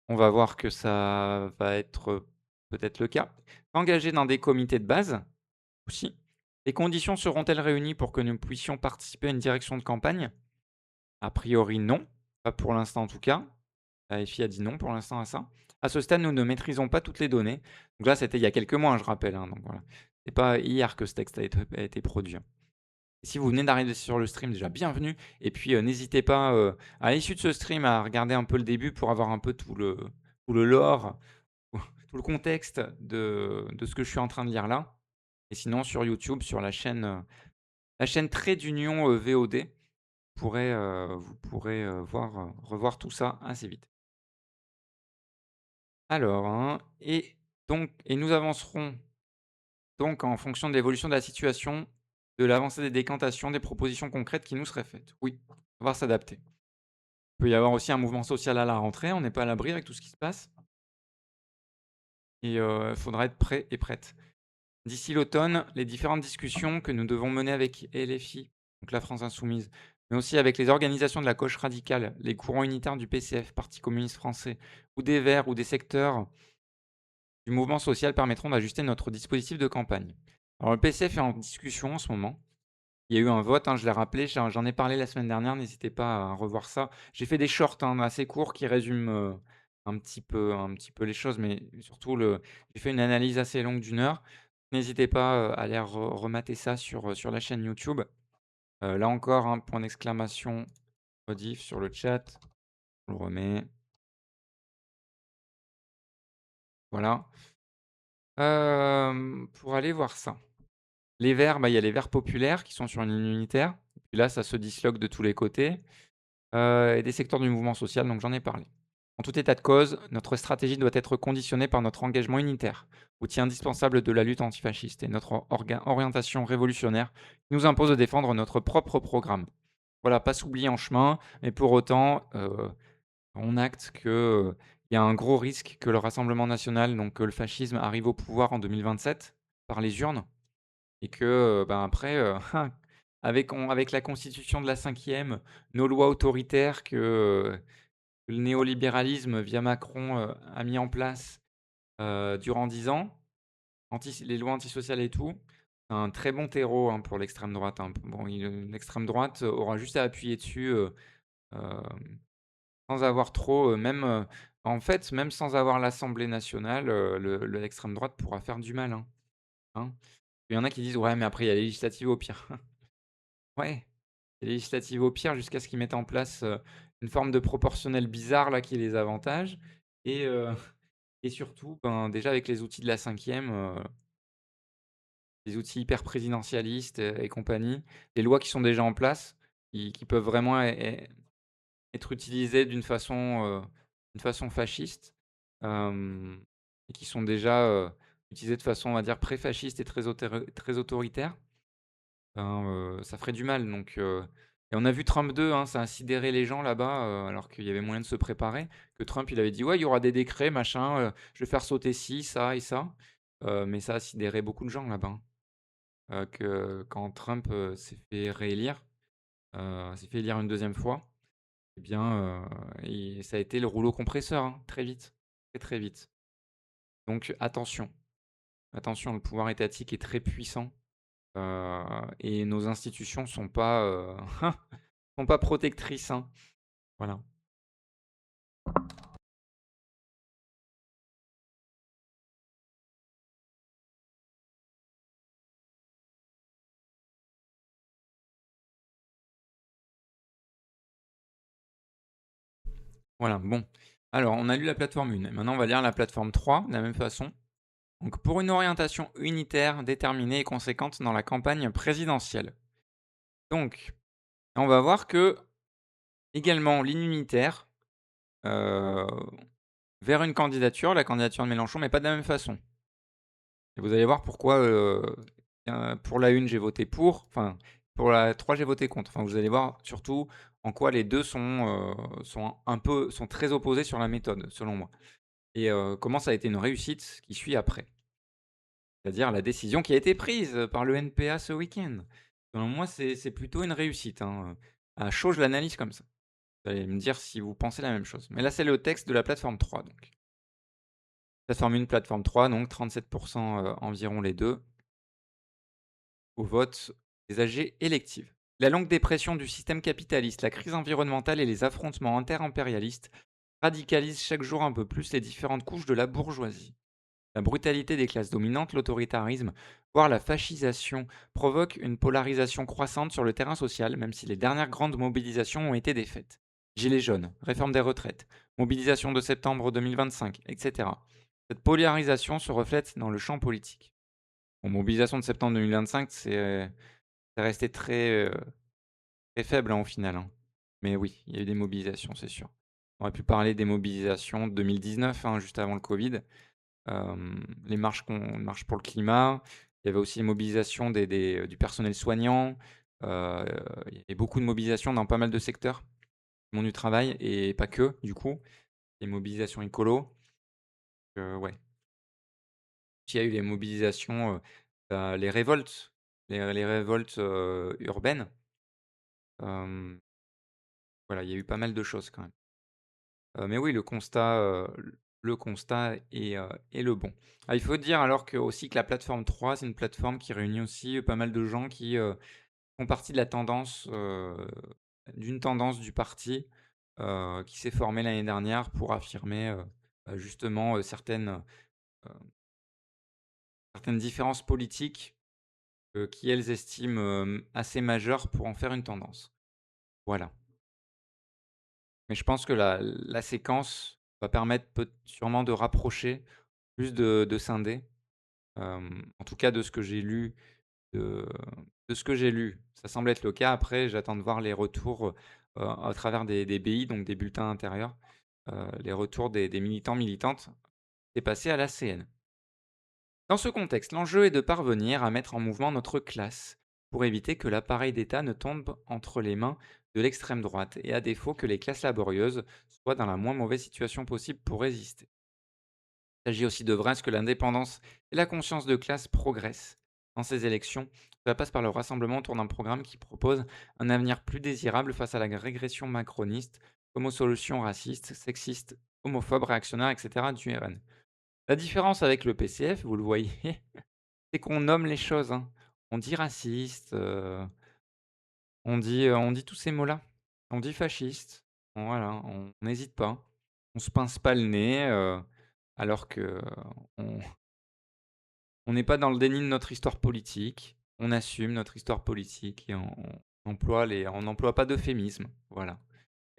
On va voir que ça va être, peut-être le cas. S'engager dans des comités de base aussi. Les conditions seront-elles réunies pour que nous puissions participer à une direction de campagne? A priori non, pas pour l'instant en tout cas. La FI a dit non pour l'instant à ça. À ce stade, nous ne maîtrisons pas toutes les données. Donc là, c'était il y a quelques mois, hein, je rappelle, hein, donc voilà. C'est pas hier que ce texte a été produit, hein. Et si vous venez d'arriver sur le stream, déjà bienvenue et puis, n'hésitez pas, à l'issue de ce stream, à regarder un peu le début pour avoir un peu tout le lore, tout le contexte de ce que je suis en train de lire là. Et sinon sur YouTube, sur la chaîne Trait d'Union, VOD, vous pourrez, revoir tout ça assez vite. Alors, hein, et nous avancerons donc en fonction de l'évolution de la situation, de l'avancée des décantations, des propositions concrètes qui nous seraient faites. Oui, on va s'adapter. Il peut y avoir aussi un mouvement social à la rentrée, on n'est pas à l'abri avec tout ce qui se passe et il faudra être prêt et prête. D'ici l'automne, les différentes discussions que nous devons mener avec LFI, donc la France insoumise, mais aussi avec les organisations de la gauche radicale, les courants unitaires du PCF, Parti communiste français, ou des Verts, ou des secteurs du mouvement social permettront d'ajuster notre dispositif de campagne. Alors le PCF est en discussion en ce moment. Il y a eu un vote, hein, je l'ai rappelé, j'en ai parlé la semaine dernière, n'hésitez pas à revoir ça. J'ai fait des shorts, hein, assez courts qui résument un petit peu les choses, mais surtout j'ai fait une analyse assez longue d'1 heure. N'hésitez pas à aller remater ça sur la chaîne YouTube. Là encore, hein, point d'exclamation, rediff sur le chat. On le remet. Voilà. Pour aller voir ça. Les Verts, bah, il y a les Verts populaires qui sont sur une ligne unitaire. Et là, ça se disloque de tous les côtés. Et des secteurs du mouvement social, donc j'en ai parlé. En tout état de cause, notre stratégie doit être conditionnée par notre engagement unitaire, outil indispensable de la lutte antifasciste, et notre orientation révolutionnaire qui nous impose de défendre notre propre programme. Voilà, pas s'oublier en chemin, mais pour autant, on acte qu'il y a un gros risque que le Rassemblement national, donc que le fascisme arrive au pouvoir en 2027 par les urnes, et que, ben, après, avec la constitution de la 5e, nos lois autoritaires que le néolibéralisme via Macron, a mis en place, durant 10 ans, les lois antisociales et tout, c'est un très bon terreau, hein, pour l'extrême droite, hein. Bon, l'extrême droite aura juste à appuyer dessus, hem, sans avoir trop, en fait, même sans avoir l'Assemblée nationale, l'extrême droite pourra faire du mal, hein, hein. Il y en a qui disent: «Ouais, mais après il y a les législatives au pire». Ouais, les législatives au pire jusqu'à ce qu'ils mettent en place, une forme de proportionnel bizarre là qui les avantage et et surtout, ben, déjà avec les outils de la 5e, les outils hyper présidentialistes, et compagnie, les lois qui sont déjà en place, qui peuvent vraiment être utilisées d'une façon fasciste, hem et qui sont déjà, utilisées de façon, on va dire, pré-fasciste et très autoritaire. Ben, ça ferait du mal donc et on a vu Trump 2, hein, ça a sidéré les gens là-bas, alors qu'il y avait moyen de se préparer. Que Trump, il avait dit: «Ouais, il y aura des décrets, machin, je vais faire sauter ci, ça et ça». Mais ça a sidéré beaucoup de gens là-bas, hein. Que quand Trump, s'est fait élire une deuxième fois, eh bien, ça a été le rouleau compresseur, hein, très vite, très, très vite. Donc attention, attention, le pouvoir étatique est très puissant. Et nos institutions sont pas protectrices, hein. Voilà. Voilà, bon. Alors, on a lu la plateforme 1, maintenant on va lire la plateforme 3 de la même façon. Donc, pour une orientation unitaire, déterminée et conséquente dans la campagne présidentielle. Donc, on va voir que, également, ligne unitaire, heu, vers une candidature, la candidature de Mélenchon, mais pas de la même façon. Et vous allez voir pourquoi, pour la une j'ai voté pour, enfin, pour la 3 j'ai voté contre. Enfin, vous allez voir surtout en quoi les 2 sont très opposés sur la méthode, selon moi. et comment ça a été une réussite qui suit après. C'est-à-dire la décision qui a été prise, par le NPA ce week-end. Selon moi, c'est plutôt une réussite, hein, à chaud, je l'analyse comme ça. Vous allez me dire si vous pensez la même chose. Mais là, c'est le texte de la plateforme 3 donc. Plateforme 1, plateforme 3 donc 37 environ les 2 au vote des AG électives. La longue dépression du système capitaliste, la crise environnementale et les affrontements interimpérialistes radicalisent chaque jour un peu plus les différentes couches de la bourgeoisie. La brutalité des classes dominantes, l'autoritarisme, voire la fascisation provoquent une polarisation croissante sur le terrain social, même si les dernières grandes mobilisations ont été défaites. Gilets jaunes, réforme des retraites, mobilisation de septembre 2025, etc. Cette polarisation se reflète dans le champ politique. Bon, mobilisation de septembre 2025, c'est resté très faible hein, au final, hein. Mais oui, il y a eu des mobilisations, c'est sûr. On aurait pu parler des mobilisations de 2019, hein, juste avant le Covid. Les marches pour le climat. Il y avait aussi les mobilisations du personnel soignant. Heu, il y avait beaucoup de mobilisations dans pas mal de secteurs, du monde du travail et pas que, du coup. Les mobilisations écolo, ouais. Puis il y a eu les mobilisations, les révoltes, les révoltes, urbaines. Hem, voilà, il y a eu pas mal de choses quand même. Mais oui, le constat est le bon. Ah, il faut dire alors que aussi que la plateforme 3, c'est une plateforme qui réunit aussi, pas mal de gens qui, font partie de la tendance, d'une tendance du parti, qui s'est formée l'année dernière pour affirmer, justement, certaines différences politiques, qui elles estiment, assez majeures pour en faire une tendance. Voilà. Mais je pense que la séquence va permettre sûrement de rapprocher plus de scindés. En tout cas de ce que j'ai lu, de de ce que j'ai lu, ça semble être le cas. Après, j'attends de voir les retours, à travers des BI, donc des bulletins intérieurs, les retours des militants, militantes. C'est passé à la CN. Dans ce contexte, l'enjeu est de parvenir à mettre en mouvement notre classe pour éviter que l'appareil d'État ne tombe entre les mains de l'extrême droite et à défaut que les classes laborieuses soient dans la moins mauvaise situation possible pour résister. Il s'agit aussi d'œuvrer à ce que l'indépendance et la conscience de classe progressent. Dans ces élections, cela passe par le rassemblement autour d'un programme qui propose un avenir plus désirable face à la régression macroniste, comme aux solutions racistes, sexistes, homophobes, réactionnaires, etc. du RN. La différence avec le PCF, vous le voyez, c'est qu'on nomme les choses, hein. On dit raciste, on dit tous ces mots-là. On dit fasciste, voilà, on n'hésite pas. On se pince pas le nez, alors que, on on n'est pas dans le déni de notre histoire politique. On assume notre histoire politique et on emploie pas d'euphémisme, voilà.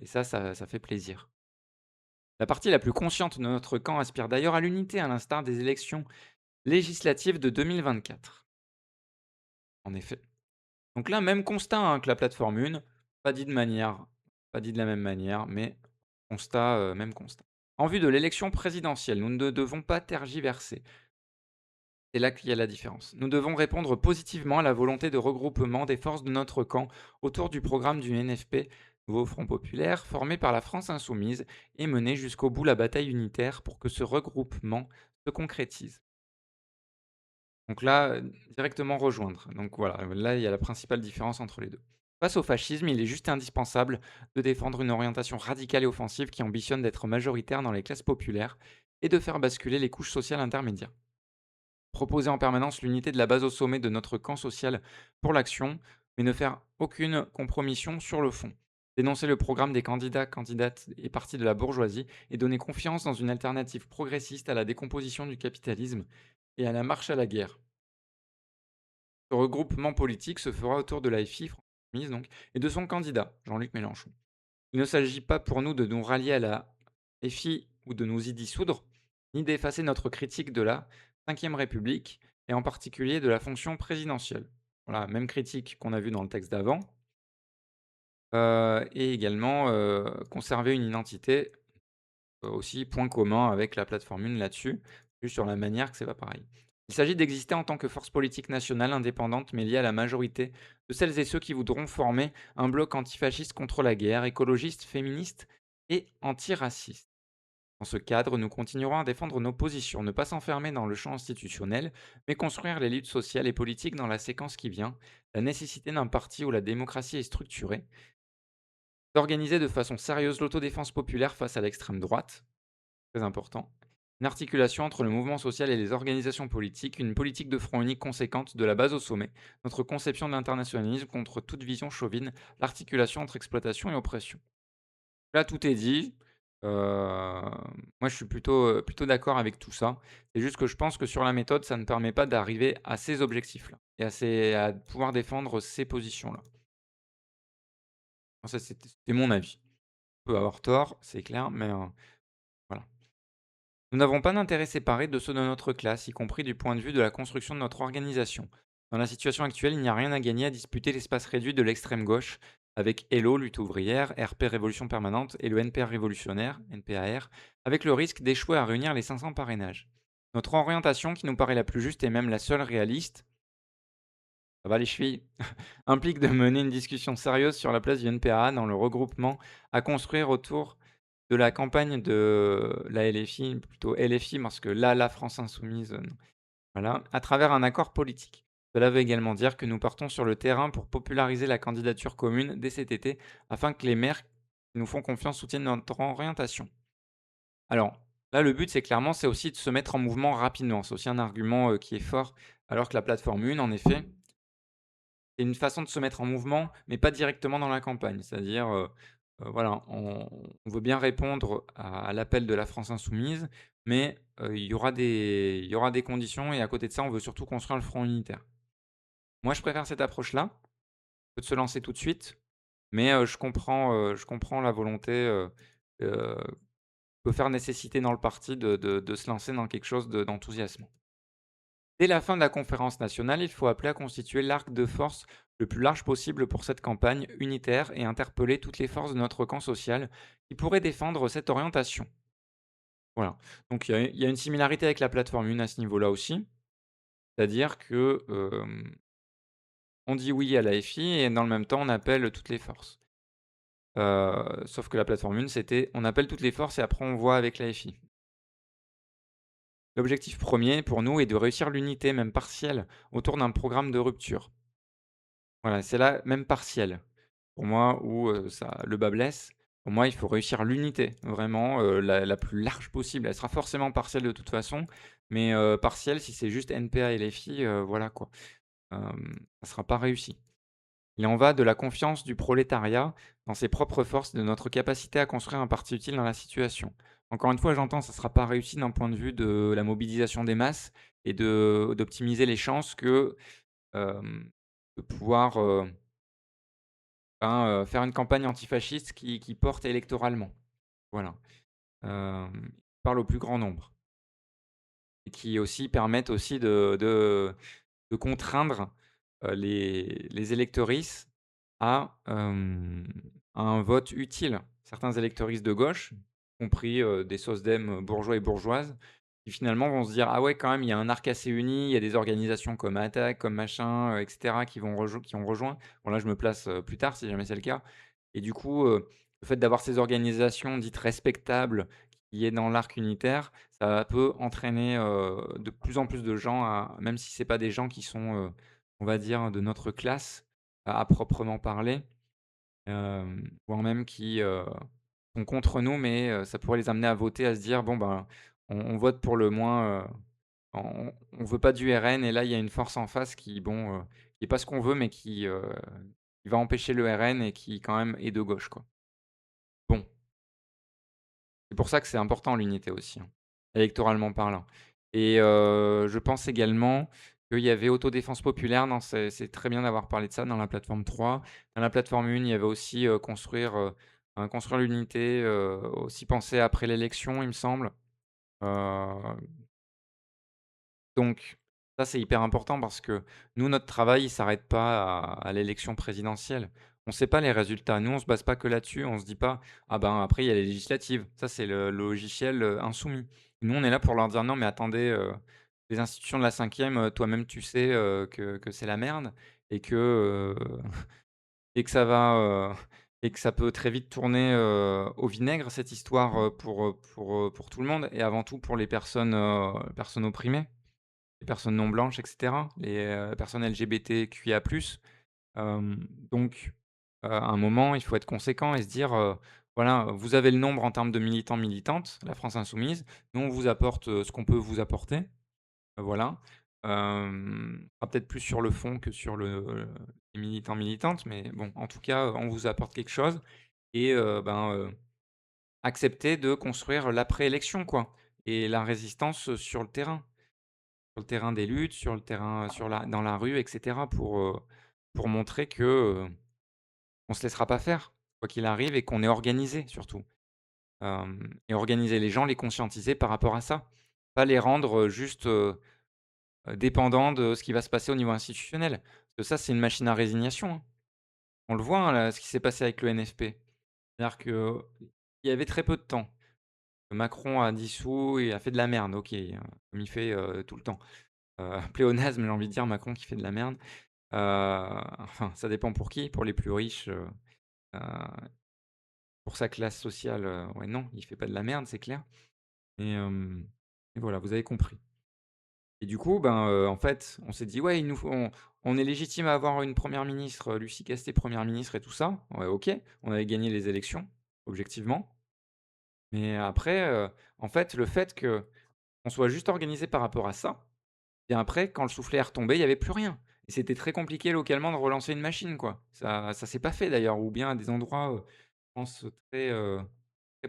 Et ça fait plaisir. La partie la plus consciente de notre camp aspire d'ailleurs à l'unité, à l'instar des élections législatives de 2024. En effet. Donc là, même constat, hein, que la plateforme 1, pas dit de la même manière, mais constat, même constat. En vue de l'élection présidentielle, nous ne devons pas tergiverser. C'est là qu'il y a la différence. Nous devons répondre positivement à la volonté de regroupement des forces de notre camp autour du programme du NFP, Nouveau Front Populaire, formé par la France Insoumise et mené jusqu'au bout la bataille unitaire pour que ce regroupement se concrétise. Donc là, directement rejoindre. Donc voilà, là, il y a la principale différence entre les deux. Face au fascisme, il est juste indispensable de défendre une orientation radicale et offensive qui ambitionne d'être majoritaire dans les classes populaires et de faire basculer les couches sociales intermédiaires. Proposer en permanence l'unité de la base au sommet de notre camp social pour l'action, mais ne faire aucune compromission sur le fond. Dénoncer le programme des candidats, candidates et partis de la bourgeoisie et donner confiance dans une alternative progressiste à la décomposition du capitalisme et à la marche à la guerre. Ce regroupement politique se fera autour de l'AFI, France Insoumise donc, et de son candidat, Jean-Luc Mélenchon. Il ne s'agit pas pour nous de nous rallier à la FI ou de nous y dissoudre, ni d'effacer notre critique de la Ve République, et en particulier de la fonction présidentielle. Voilà, même critique qu'on a vue dans le texte d'avant, et également conserver une identité, aussi point commun avec la plateforme 1 là-dessus, juste sur la manière que c'est pas pareil. Il s'agit d'exister en tant que force politique nationale indépendante, mais liée à la majorité de celles et ceux qui voudront former un bloc antifasciste contre la guerre, écologiste, féministe et antiraciste. Dans ce cadre, nous continuerons à défendre nos positions, ne pas s'enfermer dans le champ institutionnel, mais construire les luttes sociales et politiques dans la séquence qui vient, la nécessité d'un parti où la démocratie est structurée, d'organiser de façon sérieuse l'autodéfense populaire face à l'extrême droite, très important, une articulation entre le mouvement social et les organisations politiques, une politique de front unique conséquente de la base au sommet, notre conception de l'internationalisme contre toute vision chauvine, l'articulation entre exploitation et oppression. Là, tout est dit. Moi, je suis plutôt d'accord avec tout ça. C'est juste que je pense que sur la méthode, ça ne permet pas d'arriver à ces objectifs-là et à pouvoir défendre ces positions-là. Ça, c'était mon avis. Je peux avoir tort, c'est clair, mais voilà. Nous n'avons pas d'intérêt séparé de ceux de notre classe, y compris du point de vue de la construction de notre organisation. Dans la situation actuelle, il n'y a rien à gagner à disputer l'espace réduit de l'extrême gauche avec Hello, lutte ouvrière, RP Révolution permanente et le NPR révolutionnaire, NPAR, avec le risque d'échouer à réunir les 500 parrainages. Notre orientation, qui nous paraît la plus juste et même la seule réaliste, ça va les chevilles, implique de mener une discussion sérieuse sur la place du NPA dans le regroupement à construire autour de la campagne de la LFI, plutôt LFI parce que là, la France insoumise, non. Voilà, à travers un accord politique. Cela veut également dire que nous partons sur le terrain pour populariser la candidature commune dès cet été afin que les maires qui nous font confiance soutiennent notre orientation. Alors, là, le but, c'est aussi de se mettre en mouvement rapidement. C'est aussi un argument qui est fort, alors que la plateforme 1, en effet, c'est une façon de se mettre en mouvement, mais pas directement dans la campagne. C'est-à-dire, voilà, on veut bien répondre à l'appel de la France insoumise, mais il y aura des conditions et à côté de ça, on veut surtout construire le front unitaire. Moi, je préfère cette approche-là, que de se lancer tout de suite, mais je comprends la volonté, heu, peut faire nécessiter dans le parti de se lancer dans quelque chose d'enthousiasmant. Dès la fin de la conférence nationale, il faut appeler à constituer l'arc de force le plus large possible pour cette campagne unitaire et interpeller toutes les forces de notre camp social qui pourraient défendre cette orientation. Voilà. Donc il y a une similarité avec la plateforme une à ce niveau-là aussi, c'est-à-dire que on dit oui à la FI et dans le même temps on appelle toutes les forces. Sauf que la plateforme une, c'était on appelle toutes les forces et après on voit avec la FI. L'objectif premier pour nous est de réussir l'unité, même partielle, autour d'un programme de rupture. Voilà, c'est là, même partiel, pour moi, où, ça le bât blesse. Pour moi, il faut réussir l'unité, vraiment, la plus large possible. Elle sera forcément partielle de toute façon, mais, partielle si c'est juste NPA et LFI, voilà quoi. Ça sera pas réussi. Il en va de la confiance du prolétariat dans ses propres forces, de notre capacité à construire un parti utile dans la situation. Encore une fois, j'entends, ça sera pas réussi d'un point de vue de la mobilisation des masses et d'optimiser les chances que, de pouvoir, faire une campagne antifasciste qui porte électoralement. Voilà. Parle au plus grand nombre et qui aussi permettent aussi de contraindre, les électoristes à un vote utile. Certains électoristes de gauche, y compris, des SOSDEM bourgeois et bourgeoises, qui finalement vont se dire: «Ah ouais, quand même, il y a un arc assez uni, il y a des organisations comme Attac, comme machin, et cetera qui ont rejoint». Bon là, je me place, plus tard si jamais c'est le cas et du coup, le fait d'avoir ces organisations dites respectables qui est dans l'arc unitaire, ça peut entraîner, de plus en plus de gens à même si c'est pas des gens qui sont, on va dire de notre classe, à proprement parler, voire même qui, sont contre nous, mais ça pourrait les amener à voter, à se dire: «Bon ben, on vote pour le moins, on veut pas du RN et là il y a une force en face qui bon, qui est pas ce qu'on veut mais qui va empêcher le RN et qui quand même est de gauche quoi». Bon. C'est pour ça que c'est important l'unité aussi, hein, électoralement parlant et je pense également qu'il y avait autodéfense populaire dans c'est très bien d'avoir parlé de ça dans la plateforme 3. Dans la plateforme 1, il y avait aussi, construire l'unité, aussi penser après l'élection, il me semble. Heu donc ça, c'est hyper important parce que nous, notre travail, il s'arrête pas à l'élection présidentielle. On ne sait pas les résultats. Nous, on se base pas que là-dessus. On se dit pas: «Ah ben, après, il y a les législatives». Ça, c'est le logiciel, insoumis. Nous, on est là pour leur dire: «Non, mais attendez, les institutions de la 5e, toi-même, tu sais, que c'est la merde et que, et que ça va, et que ça peut très vite tourner, au vinaigre cette histoire, pour tout le monde et avant tout pour les personnes opprimées, les personnes non blanches et cetera, les, personnes LGBTQIA+. Donc, à un moment, il faut être conséquent et se dire, voilà, vous avez le nombre en termes de militants, militantes, la France insoumise. Nous, on vous apporte, ce qu'on peut vous apporter, voilà. Sera peut-être plus sur le fond que sur les militants, militantes, mais bon, en tout cas, on vous apporte quelque chose et accepter de construire l'après-élection, quoi et la résistance, sur le terrain. Sur le terrain des luttes, sur le terrain, dans la rue et cetera pour montrer que, on se laissera pas faire, quoi qu'il arrive et qu'on est organisé surtout. Et organiser les gens, les conscientiser par rapport à ça. Pas les rendre, juste, dépendants de ce qui va se passer au niveau institutionnel. Parce que ça, c'est une machine à résignation, hein. On le voit, hein, là, ce qui s'est passé avec le NFP. C'est-à-dire qu'il y avait très peu de temps. Macron a dissous et a fait de la merde, OK, comme il fait, tout le temps. Pléonasme, j'ai envie de dire, Macron qui fait de la merde. Enfin, ça dépend pour qui. Pour les plus riches, heu, pour sa classe sociale, ouais, non, il fait pas de la merde, c'est clair. Et et voilà, vous avez compris. Et du coup, ben, en fait, on s'est dit: «Ouais, il nous faut on est légitime à avoir une première ministre, Lucie Castet première ministre et tout ça». Ouais, OK, on avait gagné les élections, objectivement. Mais après, en fait, le fait qu'on soit juste organisé par rapport à ça, et après, quand le soufflet est retombé, il y avait plus rien. Et c'était très compliqué localement de relancer une machine, quoi. Ça s'est pas fait d'ailleurs, ou bien à des endroits, je pense très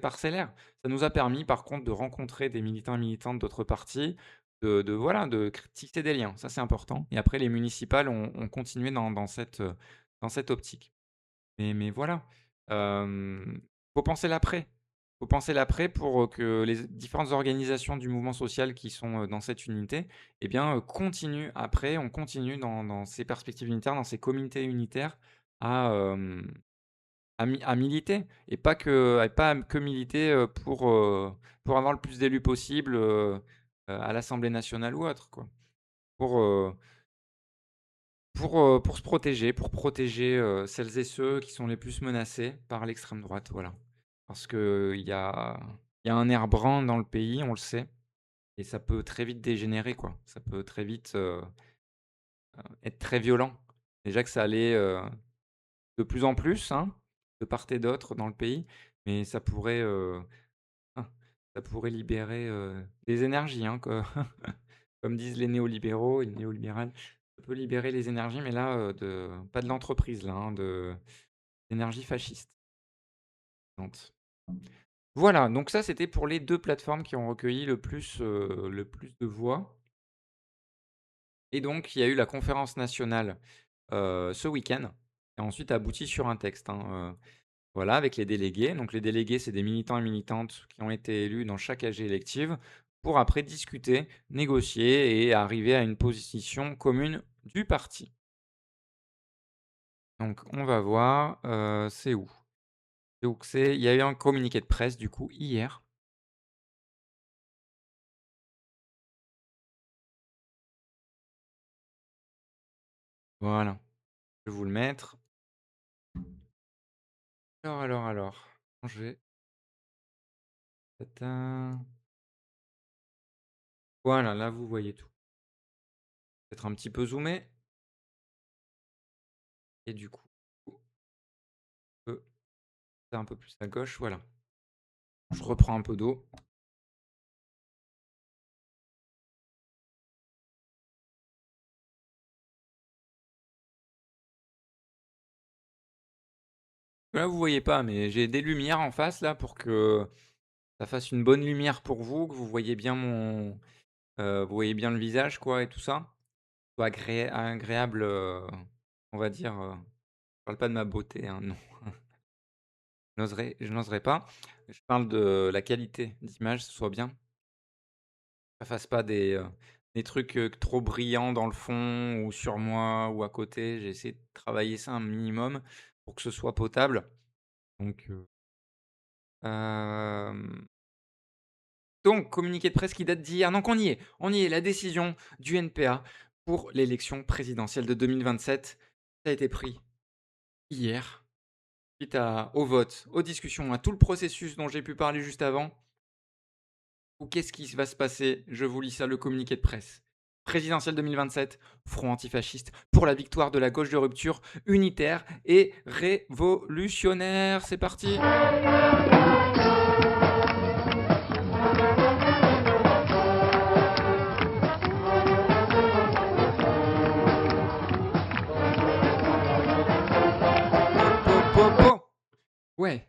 parcellaires. Ça nous a permis par contre de rencontrer des militants et militantes d'autres partis, de voilà, de tisser des liens, ça c'est important. Et après les municipales ont continué dans cette optique. Mais voilà, faut penser l'après. Faut penser l'après pour, que les différentes organisations du mouvement social qui sont, dans cette unité, eh bien, continuent après. On continue dans ces perspectives unitaires, dans ces comités unitaires à, à militer et pas que militer, pour avoir le plus d'élus possible, à l'Assemblée nationale ou autre, quoi. Pour, heu pour se protéger, pour protéger, celles et ceux qui sont les plus menacés par l'extrême droite, voilà. Parce qu'il y a un air brun dans le pays, on le sait et ça peut très vite dégénérer, quoi. Ça peut très vite, être très violent. Déjà que ça allait, de plus en plus, hein, de part et d'autre dans le pays, mais hein, ça pourrait libérer, des énergies, hein, comme disent les néolibéraux et les néolibérales. Ça peut libérer les énergies, mais là, pas de l'entreprise là, hein, d'énergie fasciste. Donc, voilà, donc ça, c'était pour les 2 plateformes qui ont recueilli le plus de voix et donc il y a eu la conférence nationale, ce week-end et ensuite abouti sur un texte, hein, voilà, avec les délégués. Donc les délégués, c'est des militants et militantes qui ont été élus dans chaque AG élective pour après discuter, négocier et arriver à une position commune du parti. Donc on va voir, c'est où? C'est où que c'est? Il y a eu un communiqué de presse du coup hier. Voilà, je vais vous le mettre. Alors, changer. Tata. Voilà, là vous voyez tout. Peut-être un petit peu zoomé et du coup, c'est un peu plus à gauche, voilà. Je reprends un peu d'eau. Là vous voyez pas, mais j'ai des lumières en face là pour que ça fasse une bonne lumière pour vous, que vous voyez bien vous voyez bien le visage quoi et tout ça. Soit agréable, on va dire, je parle pas de ma beauté, hein, non. Je n'oserais pas. Je parle de la qualité d'image, ce soit bien. Ça fasse pas des trucs, trop brillants dans le fond ou sur moi ou à côté. J'ai essayé de travailler ça un minimum pour que ce soit potable. Donc, hem, donc communiqué de presse qui date d'hier. Donc on y est, la décision du NPA pour l'élection présidentielle de 2027, ça a été pris hier. suite au vote, aux discussions, à tout le processus dont j'ai pu parler juste avant, ou qu'est-ce qui va se passer? Je vous lis ça, le communiqué de presse. Présidentielle 2027, front antifasciste pour la victoire de la gauche de rupture, unitaire et révolutionnaire. C'est parti. Ouais.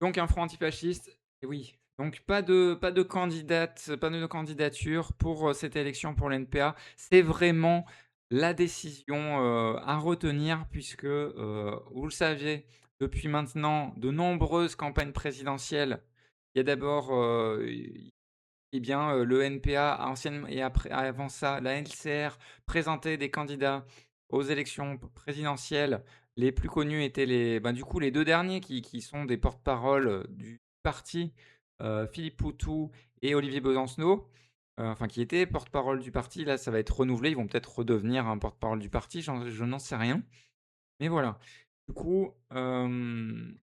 Donc un front antifasciste, et oui. Donc pas de candidate, pas de candidature pour cette élection pour l'NPA. C'est vraiment la décision à retenir puisque, vous le saviez, depuis maintenant de nombreuses campagnes présidentielles, il y a d'abord eh bien, le NPA anciennement et après avant ça, la LCR présentait des candidats aux élections présidentielles. Les plus connus étaient du coup, les 2 derniers qui sont des porte-parole, du parti, Philippe Poutou et Olivier Besancenot, enfin qui étaient porte-parole du parti. Là, ça va être renouvelé, ils vont peut-être redevenir un porte-parole du parti, je n'en sais rien. Mais voilà. Du coup, hem,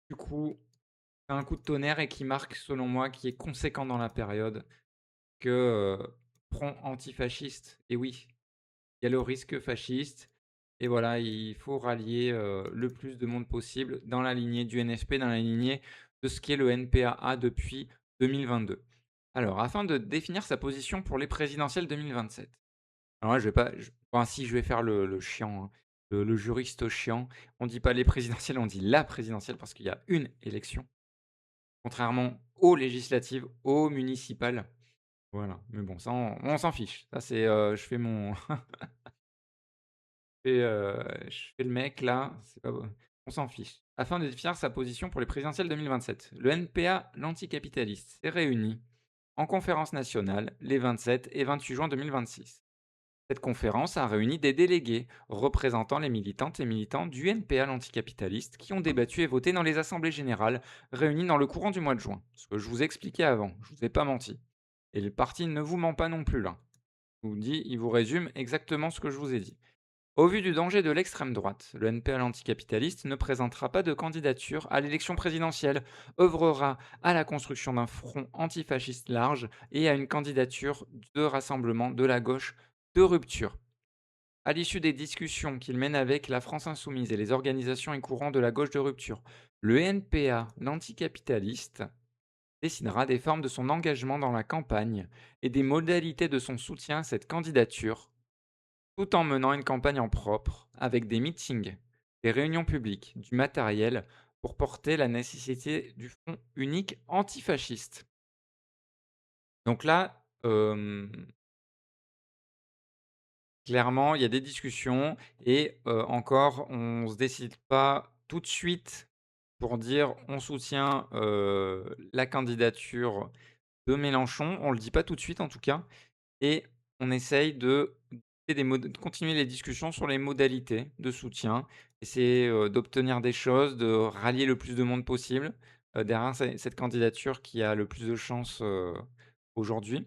du coup, c'est un coup de tonnerre et qui marque, selon moi, qui est conséquent dans la période que, front antifasciste et oui, il y a le risque fasciste et voilà, il faut rallier, le plus de monde possible dans la lignée du NSP, dans la lignée de ce qu'est le NPAA depuis 2022. Alors, afin de définir sa position pour les présidentielles 2027. Alors là, je vais pas je enfin si, je vais faire le chiant, hein, le juriste chiant. On dit pas les présidentielles, on dit la présidentielle parce qu'il y a une élection, contrairement aux législatives, aux municipales. Voilà, mais bon, ça on s'en fiche. Ça c'est, je fais mon je fais le mec là, c'est pas on s'en fiche. Afin de définir sa position pour les présidentielles 2027, le NPA, l'anticapitaliste, s'est réuni en conférence nationale les 27 et 28 juin 2026. Cette conférence a réuni des délégués représentant les militantes et militants du NPA, l'anticapitaliste, qui ont débattu et voté dans les assemblées générales réunies dans le courant du mois de juin. Ce que je vous expliquais avant, je vous ai pas menti. Et le parti ne vous ment pas non plus là. Il vous résume exactement ce que je vous ai dit. Au vu du danger de l'extrême droite, le NPA l'anticapitaliste ne présentera pas de candidature à l'élection présidentielle, œuvrera à la construction d'un front antifasciste large et à une candidature de rassemblement de la gauche de rupture. À l'issue des discussions qu'il mène avec la France insoumise et les organisations et courants de la gauche de rupture, le NPA l'anticapitaliste décidera des formes de son engagement dans la campagne et des modalités de son soutien à cette candidature, tout en menant une campagne en propre, avec des meetings, des réunions publiques, du matériel, pour porter la nécessité du front unique antifasciste. Donc là, clairement, il y a des discussions et encore, on ne se décide pas tout de suite pour dire on soutient la candidature de Mélenchon. On ne le dit pas tout de suite en tout cas. Et on essaye de continuer les discussions sur les modalités de soutien, essayer, d'obtenir des choses, de rallier le plus de monde possible, derrière cette candidature qui a le plus de chances, aujourd'hui.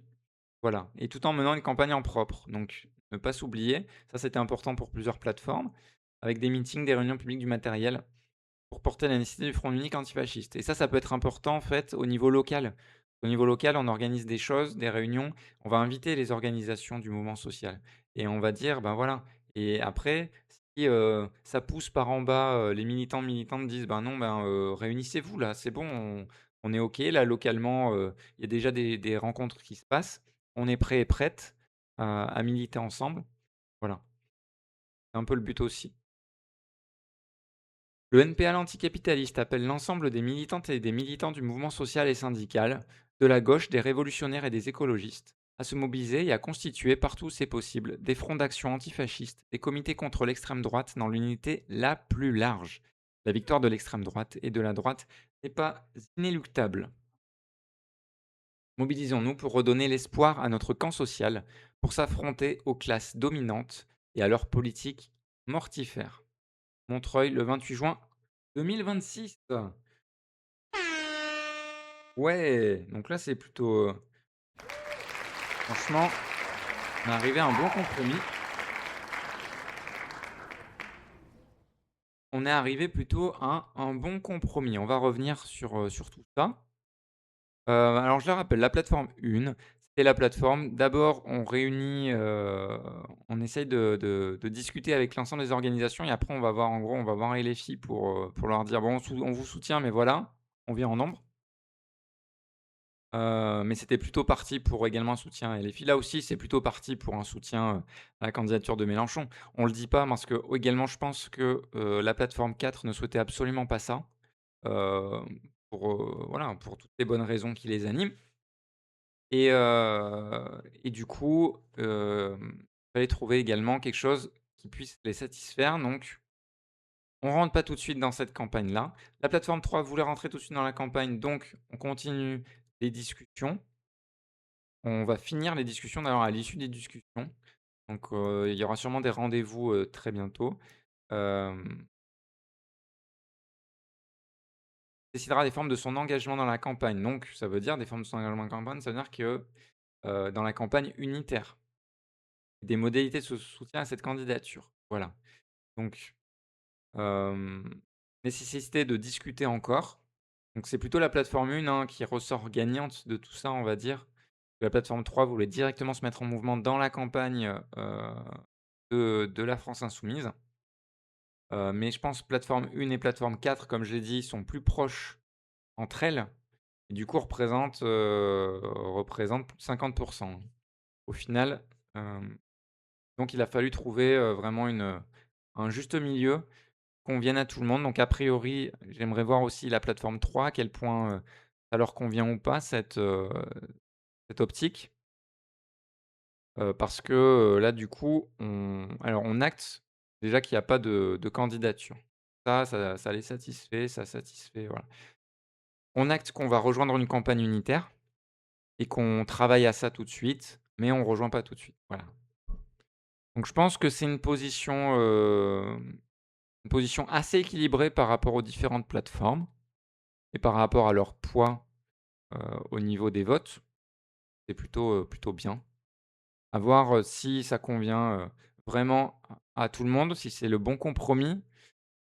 Voilà, et tout en menant une campagne en propre, donc ne pas s'oublier. Ça, c'était important pour plusieurs plateformes, avec des meetings, des réunions publiques, du matériel. Pour porter la nécessité du front unique antifasciste et ça peut être important, en fait, au niveau local. Au niveau local, on organise des choses, des réunions, on va inviter les organisations du mouvement social et on va dire: «Ben, voilà» et après si, ça pousse par en bas, les militants, militantes disent: «Ben, non, réunissez-vous là, c'est bon, on est OK là localement, il y a déjà des rencontres qui se passent. On est prêt et prête à militer ensemble». Voilà, c'est un peu le but aussi. Le NPA l'anticapitaliste appelle l'ensemble des militantes et des militants du mouvement social et syndical, de la gauche, des révolutionnaires et des écologistes, à se mobiliser et à constituer partout où c'est possible des fronts d'action antifascistes, des comités contre l'extrême droite dans l'unité la plus large. La victoire de l'extrême droite et de la droite n'est pas inéluctable. Mobilisons-nous pour redonner l'espoir à notre camp social, pour s'affronter aux classes dominantes et à leurs politiques mortifères. Montreuil, le 28 juin 2026. Ouais, donc là, c'est plutôt, franchement, on est arrivé à un bon compromis. on est arrivé plutôt à un bon compromis. On va revenir sur tout ça. Alors je le rappelle, la plateforme 1, c'est la plateforme d'abord on réunit, on essaye de discuter avec l'ensemble des organisations et après on va voir en gros, on va voir les filles pour leur dire: «Bon, on vous soutient mais voilà, on vient en nombre». Mais c'était plutôt parti pour également un soutien à LFI. Là aussi, c'est plutôt parti pour un soutien, à la candidature de Mélenchon. On le dit pas parce que également je pense que, la plateforme 4 ne souhaitait absolument pas ça, voilà, pour toutes les bonnes raisons qui les animent et du coup, fallait trouver également quelque chose qui puisse les satisfaire donc on rentre pas tout de suite dans cette campagne-là. La plateforme 3 voulait rentrer tout de suite dans la campagne donc on continue les discussions. On va finir les discussions d'ailleurs à l'issue des discussions, donc il y aura sûrement des rendez-vous, très bientôt. Hem, Décidera des formes de son engagement dans la campagne, donc ça veut dire des formes de son engagement dans la campagne, ça veut dire que, dans la campagne unitaire, des modalités de soutien à cette candidature. Voilà, donc hem, nécessité de discuter encore, donc c'est plutôt la plateforme 1, hein, qui ressort gagnante de tout ça, on va dire. La plateforme 3 voulait directement se mettre en mouvement dans la campagne, de la France insoumise. Mais je pense plateforme 1 et plateforme 4, comme je l'ai dit, sont plus proches entre elles et du coup représentent plus de 50. Au final, hem, donc il a fallu trouver, vraiment un juste milieu, convienne à tout le monde. Donc a priori, j'aimerais voir aussi la plateforme 3, à quel point, ça leur convient ou pas cette optique. Parce que, là, du coup, on acte déjà qu'il y a pas de candidature. Ça les satisfait, ça satisfait, voilà. On acte qu'on va rejoindre une campagne unitaire et qu'on travaille à ça tout de suite, mais on rejoint pas tout de suite, voilà. Donc je pense que c'est une position assez équilibrée par rapport aux différentes plateformes et par rapport à leur poids, au niveau des votes. C'est plutôt bien. À voir, si ça convient, vraiment à tout le monde, si c'est le bon compromis,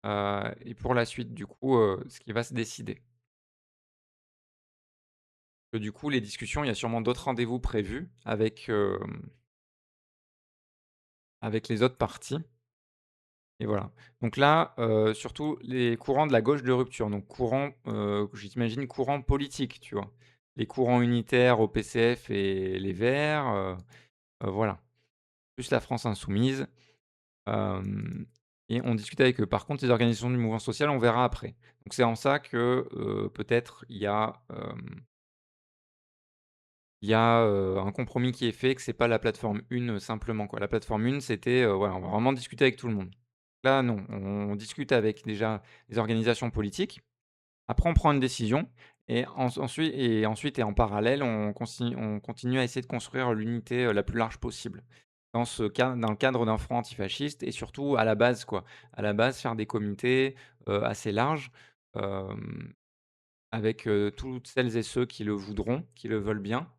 et pour la suite du coup, ce qui va se décider. Que du coup les discussions, il y a sûrement d'autres rendez-vous prévus avec les autres partis et voilà. Donc là, surtout les courants de la gauche de rupture, donc courant, j'imagine courant politique, tu vois? Les courants unitaires au PCF et les Verts, voilà. Plus la France insoumise. Hem Et on discute avec eux. Par contre, les organisations du mouvement social, on verra après. Donc c'est en ça que, peut-être il y a, un compromis qui est fait, que c'est pas la plateforme 1, simplement quoi. La plateforme 1, c'était, voilà, on va vraiment discuter avec tout le monde. Là non, on discute avec déjà les organisations politiques. Après on prend une décision et ensuite et en parallèle, on continue à essayer de construire l'unité, la plus large possible. Dans le cadre d'un front antifasciste et surtout à la base quoi. À la base, faire des comités, assez larges, hem, avec, toutes celles et ceux qui le voudront, qui le veulent bien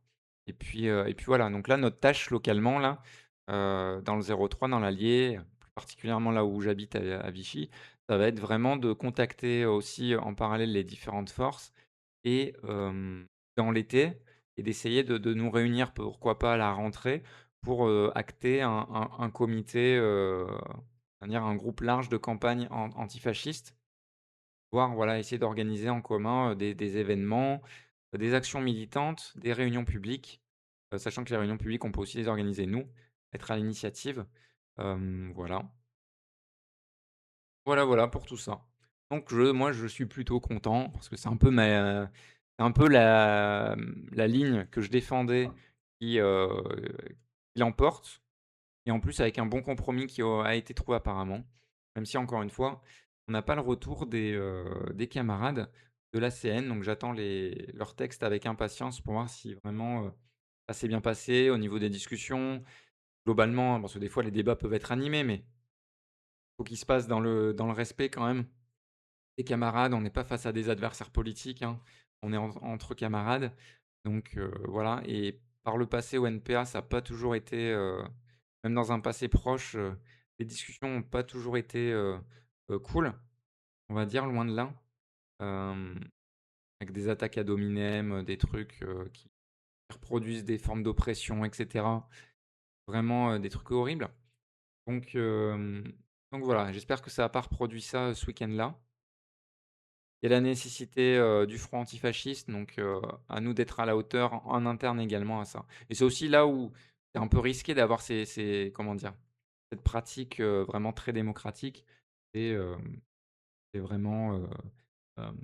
et puis voilà. Donc là, notre tâche localement là, dans le 03, dans l'Allier, plus particulièrement là où j'habite à Vichy, ça va être vraiment de contacter aussi en parallèle les différentes forces et dans l'été et d'essayer de nous réunir, pourquoi pas à la rentrée, pour, acter un comité, c'est-à-dire un groupe large de campagne antifasciste, voire voilà, essayer d'organiser en commun, des événements, des actions militantes, des réunions publiques, sachant que les réunions publiques, on peut aussi les organiser nous, être à l'initiative, voilà. Voilà pour tout ça. Donc moi, je suis plutôt content parce que c'est un peu la ligne que je défendais qui, qui l'emporte et en plus avec un bon compromis qui a été trouvé apparemment. Même si encore une fois, on n'a pas le retour des camarades de l'ACN, donc j'attends leurs textes avec impatience pour voir si vraiment, ça s'est bien passé au niveau des discussions. Globalement, parce que des fois les débats peuvent être animés, mais faut qu'ils se passent dans le respect quand même. Des camarades, on n'est pas face à des adversaires politiques, hein. On est entre camarades, donc voilà et par le passé au NPA, ça a pas toujours été, même dans un passé proche, les discussions ont pas toujours été, cool. on va dire, loin de là. Hem, avec des attaques ad hominem, des trucs, qui reproduisent des formes d'oppression et cetera. Vraiment, des trucs horribles. Donc hem, donc voilà, j'espère que ça a pas reproduit ça, ce week-end-là. Il y a la nécessité, du front antifasciste, donc à nous d'être à la hauteur en interne également à ça. Et c'est aussi là où c'est un peu risqué d'avoir ces comment dire? Cette pratique, vraiment très démocratique et c'est vraiment, hem,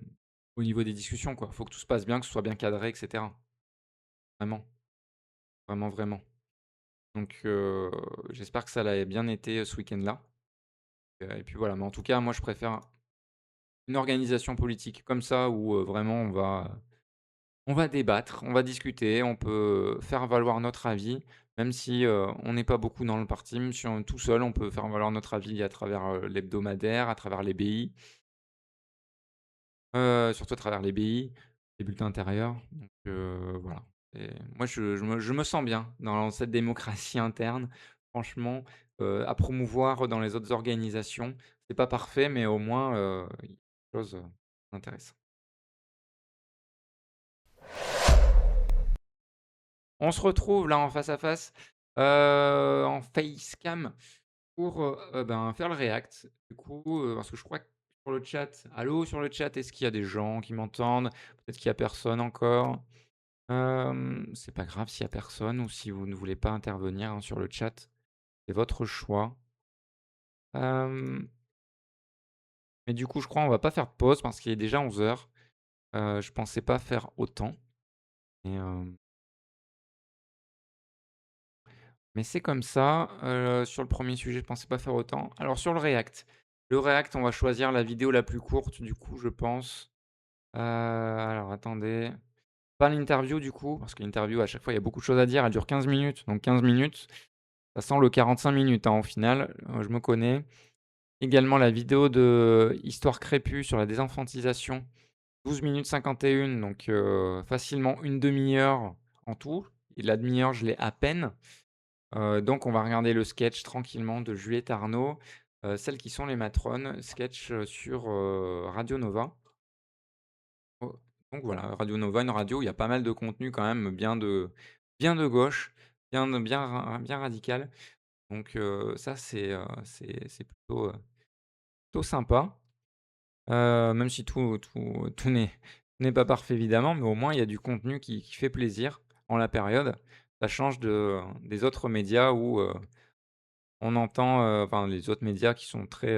au niveau des discussions, quoi. Faut que tout se passe bien, que ce soit bien cadré et cetera. Vraiment, vraiment, vraiment. Donc j'espère que ça l'a bien été, ce week-end-là. Et puis voilà, mais en tout cas, moi je préfère une organisation politique comme ça où, vraiment on va débattre, on va discuter, on peut faire valoir notre avis, même si, on n'est pas beaucoup dans le parti, même si on tout seul, on peut faire valoir notre avis à travers, l'hebdomadaire, à travers les BI, surtout à travers les BI, les bulletins intérieurs, donc voilà. Et moi je me sens bien dans cette démocratie interne, franchement, à promouvoir dans les autres organisations. C'est pas parfait, mais au moins, il y a des choses, intéressantes. On se retrouve là en face à face, en facecam pour, ben, faire le react. Du coup, parce que je crois que sur le chat allô sur le chat, est-ce qu'il y a des gens qui m'entendent? Peut-être qu'il y a personne encore. C'est pas grave s'il y a personne ou si vous ne voulez pas intervenir, hein, sur le chat, c'est votre choix. Hem, mais du coup, je crois on va pas faire de pause parce qu'il est déjà 11 h. Je pensais pas faire autant et mais c'est comme ça. Sur le premier sujet, je pensais pas faire autant. Alors sur le React. Le React, on va choisir la vidéo la plus courte du coup, je pense. Alors attendez. Pas l'interview du coup, parce que l'interview à chaque fois il y a beaucoup de choses à dire, elle dure 15 minutes, donc 15 minutes, ça sent le 45 minutes, hein, au final, je me connais. Également la vidéo de Histoire Crépue sur la désenfantisation, 12 minutes 51, donc facilement une demi heure en tout et la demi heure je l'ai à peine. Donc on va regarder le sketch tranquillement de Juliette Arnaud, Celles qui sont les matrones, sketch, sur, Radio Nova. Oh, donc voilà, Radio Nova, une radio où il y a pas mal de contenu quand même bien de gauche, bien radical. Donc ça c'est plutôt sympa. Même si tout n'est pas parfait évidemment, mais au moins il y a du contenu qui fait plaisir en la période. Ça change des autres médias où, on entend, enfin les autres médias qui sont très,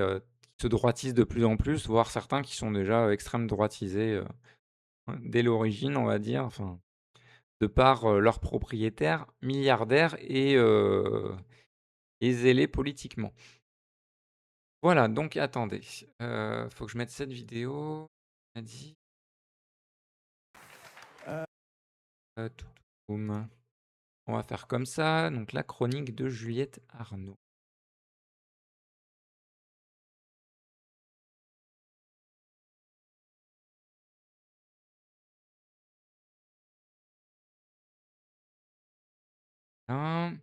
qui se droitisent de plus en plus, voire certains qui sont déjà, extrême droitisés, dès l'origine, on va dire, enfin, de par, leurs propriétaires milliardaires et zélés politiquement. Voilà, donc attendez, faut que je mette cette vidéo. On a dit, tout boum. On va faire comme ça, donc la chronique de Juliette Arnaud. Hein,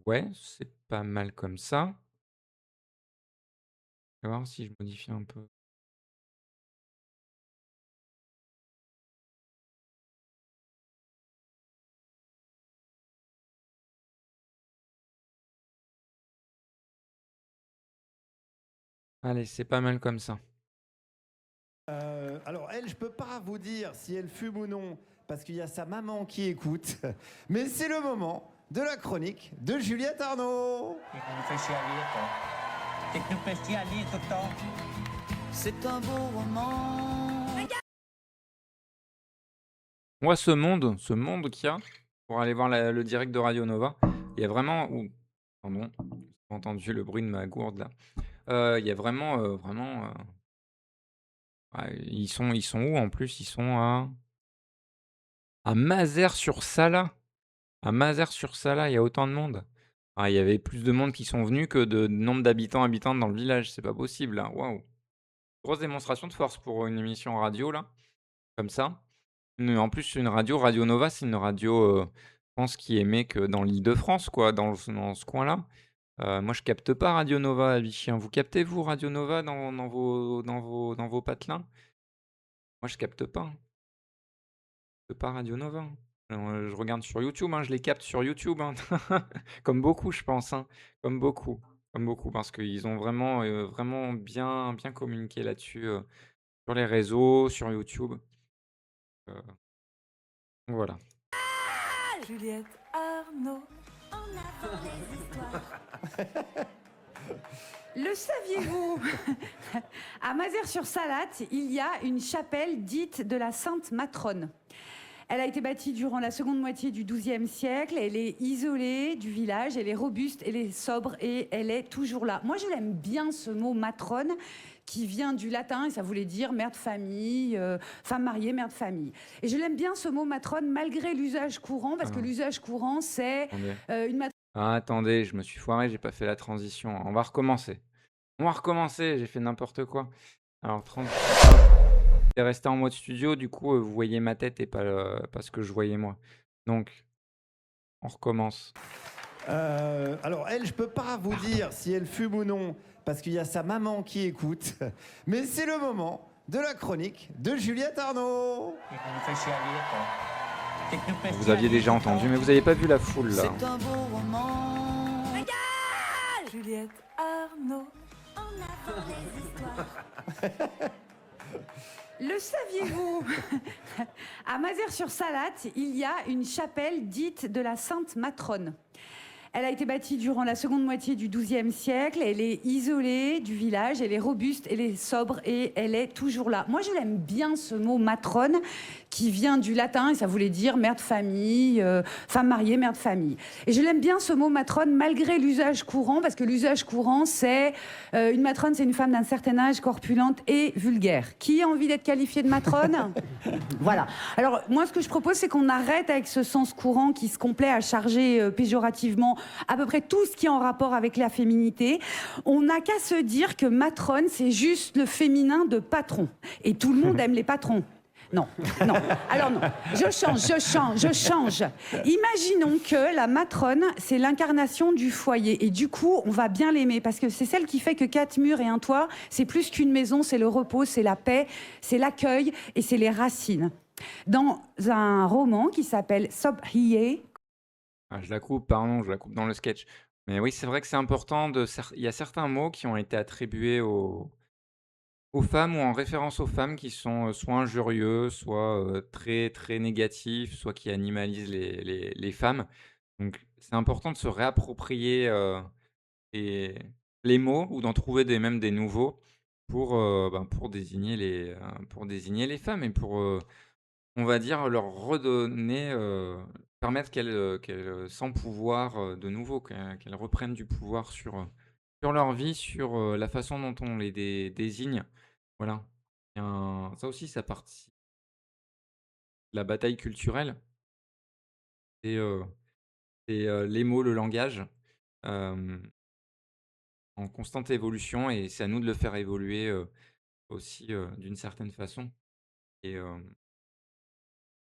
ouais, c'est pas mal comme ça. On va voir si je modifie un peu. Allez, c'est pas mal comme ça. Alors elle, je peux pas vous dire si elle fume ou non, parce qu'il y a sa maman qui écoute. Mais c'est le moment de la chronique de Juliette Arnaud. C'est un beau roman. Moi, ce monde qu'il y a, pour aller voir le direct de Radio Nova, il y a vraiment pardon, j'ai entendu le bruit de ma gourde là. Il y a vraiment, ouais, ils sont où en plus? Ils sont à Mazères-sur-Sala. À Mazères-sur-Sala, il y a autant de monde. Ah, il y avait plus de monde qui sont venus que de nombre d'habitants, habitantes dans le village, c'est pas possible là, waouh! Grosse démonstration de force pour une émission radio là, comme ça. En plus, une radio, Radio Nova, c'est une radio, je pense qui émet que dans l'Île-de-France quoi, dans ce coin-là. Moi, je capte pas Radio Nova à Vichy, hein. Vous captez vous Radio Nova dans vos patelins? Moi, je capte pas, hein. Je capte pas Radio Nova, hein. Je regarde sur YouTube, hein, je les capte sur YouTube, hein. Comme beaucoup, je pense, hein. Comme beaucoup, comme beaucoup parce qu'ils ont vraiment bien communiqué là-dessus, sur les réseaux, sur YouTube, heu, voilà. Juliette Arnaud. Le saviez-vous? À Mazères-sur-Salate, il y a une chapelle dite de la Sainte Matrone. Elle a été bâtie durant la seconde moitié du XIIe siècle. Elle est isolée du village, elle est robuste, elle est sobre et elle est toujours là. Moi, je l'aime bien ce mot matrone qui vient du latin et ça voulait dire mère de famille, femme mariée, mère de famille. Et je l'aime bien ce mot matrone malgré l'usage courant parce que Ah, l'usage courant, c'est attendez. une matrone. Ah, attendez, je me suis foiré, j'ai pas fait la transition. On va recommencer. On va recommencer, j'ai fait n'importe quoi. Alors 30. C'est resté en mode studio, du coup, vous voyez ma tête et pas ce que je voyais moi. Donc, on recommence. Alors elle, je peux pas vous dire si elle fume ou non, parce qu'il y a sa maman qui écoute. Mais c'est le moment de la chronique de Juliette Arnaud. Vous aviez déjà entendu, mais vous avez pas vu la foule là. C'est un beau roman. Juliette Arnaud. Le saviez-vous? À Mazères-sur-Salate, il y a une chapelle dite de la Sainte Matrone. Elle a été bâtie durant la seconde moitié du XIIe siècle. Elle est isolée du village, elle est robuste, elle est sobre et elle est toujours là. Moi, je l'aime bien ce mot matrone qui vient du latin et ça voulait dire mère de famille, femme mariée, mère de famille. Et je l'aime bien ce mot matrone malgré l'usage courant parce que l'usage courant, c'est une matrone, c'est une femme d'un certain âge, corpulente et vulgaire. Qui a envie d'être qualifiée de matrone? Voilà. Alors, moi, ce que je propose, c'est qu'on arrête avec ce sens courant qui se complaît à charger péjorativement à peu près tout ce qui est en rapport avec la féminité. On n'a qu'à se dire que matrone, c'est juste le féminin de patron. Et tout le monde aime les patrons. Non, non. Alors non, je change. Imaginons que la matrone, c'est l'incarnation du foyer. Et du coup, on va bien l'aimer parce que c'est celle qui fait que 4 murs et un toit, c'est plus qu'une maison, c'est le repos, c'est la paix, c'est l'accueil et c'est les racines. Dans un roman qui s'appelle Sobhiye. Ah, je la coupe, pardon, je la coupe dans le sketch. Mais oui, c'est vrai que c'est important il y a certains mots qui ont été attribués aux femmes ou en référence aux femmes qui sont, soit injurieux, soit, très, très négatifs, soit qui animalisent les femmes. Donc c'est important de se réapproprier, les les mots ou d'en trouver même des nouveaux pour désigner les femmes et pour, on va dire, leur redonner, permettre qu'elles s'empouvoirent, de nouveau, qu'elles reprennent du pouvoir sur leur vie, sur, la façon dont on les désigne. Voilà. Ça aussi, ça participe de la bataille culturelle et les mots, le langage, hem, en constante évolution et c'est à nous de le faire évoluer, aussi, d'une certaine façon et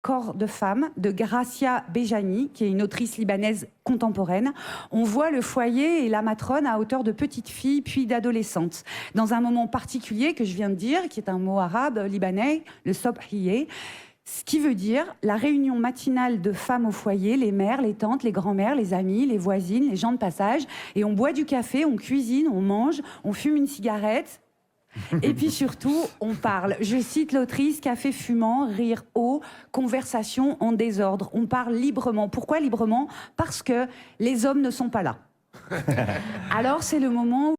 Corps de femme de Gracia Bejani, qui est une autrice libanaise contemporaine. On voit le foyer et la matrone à hauteur de petite fille puis d'adolescente. Dans un moment particulier que je viens de dire, qui est un mot arabe libanais, le sobhiye, ce qui veut dire la réunion matinale de femmes au foyer, les mères, les tantes, les grands-mères, les amis, les voisines, les gens de passage. Et on boit du café, on cuisine, on mange, on fume une cigarette. Et puis surtout, on parle. Je cite l'autrice, café fumant, rire haut, conversation en désordre. On parle librement. Pourquoi librement? Parce que les hommes ne sont pas là. Alors c'est le moment où...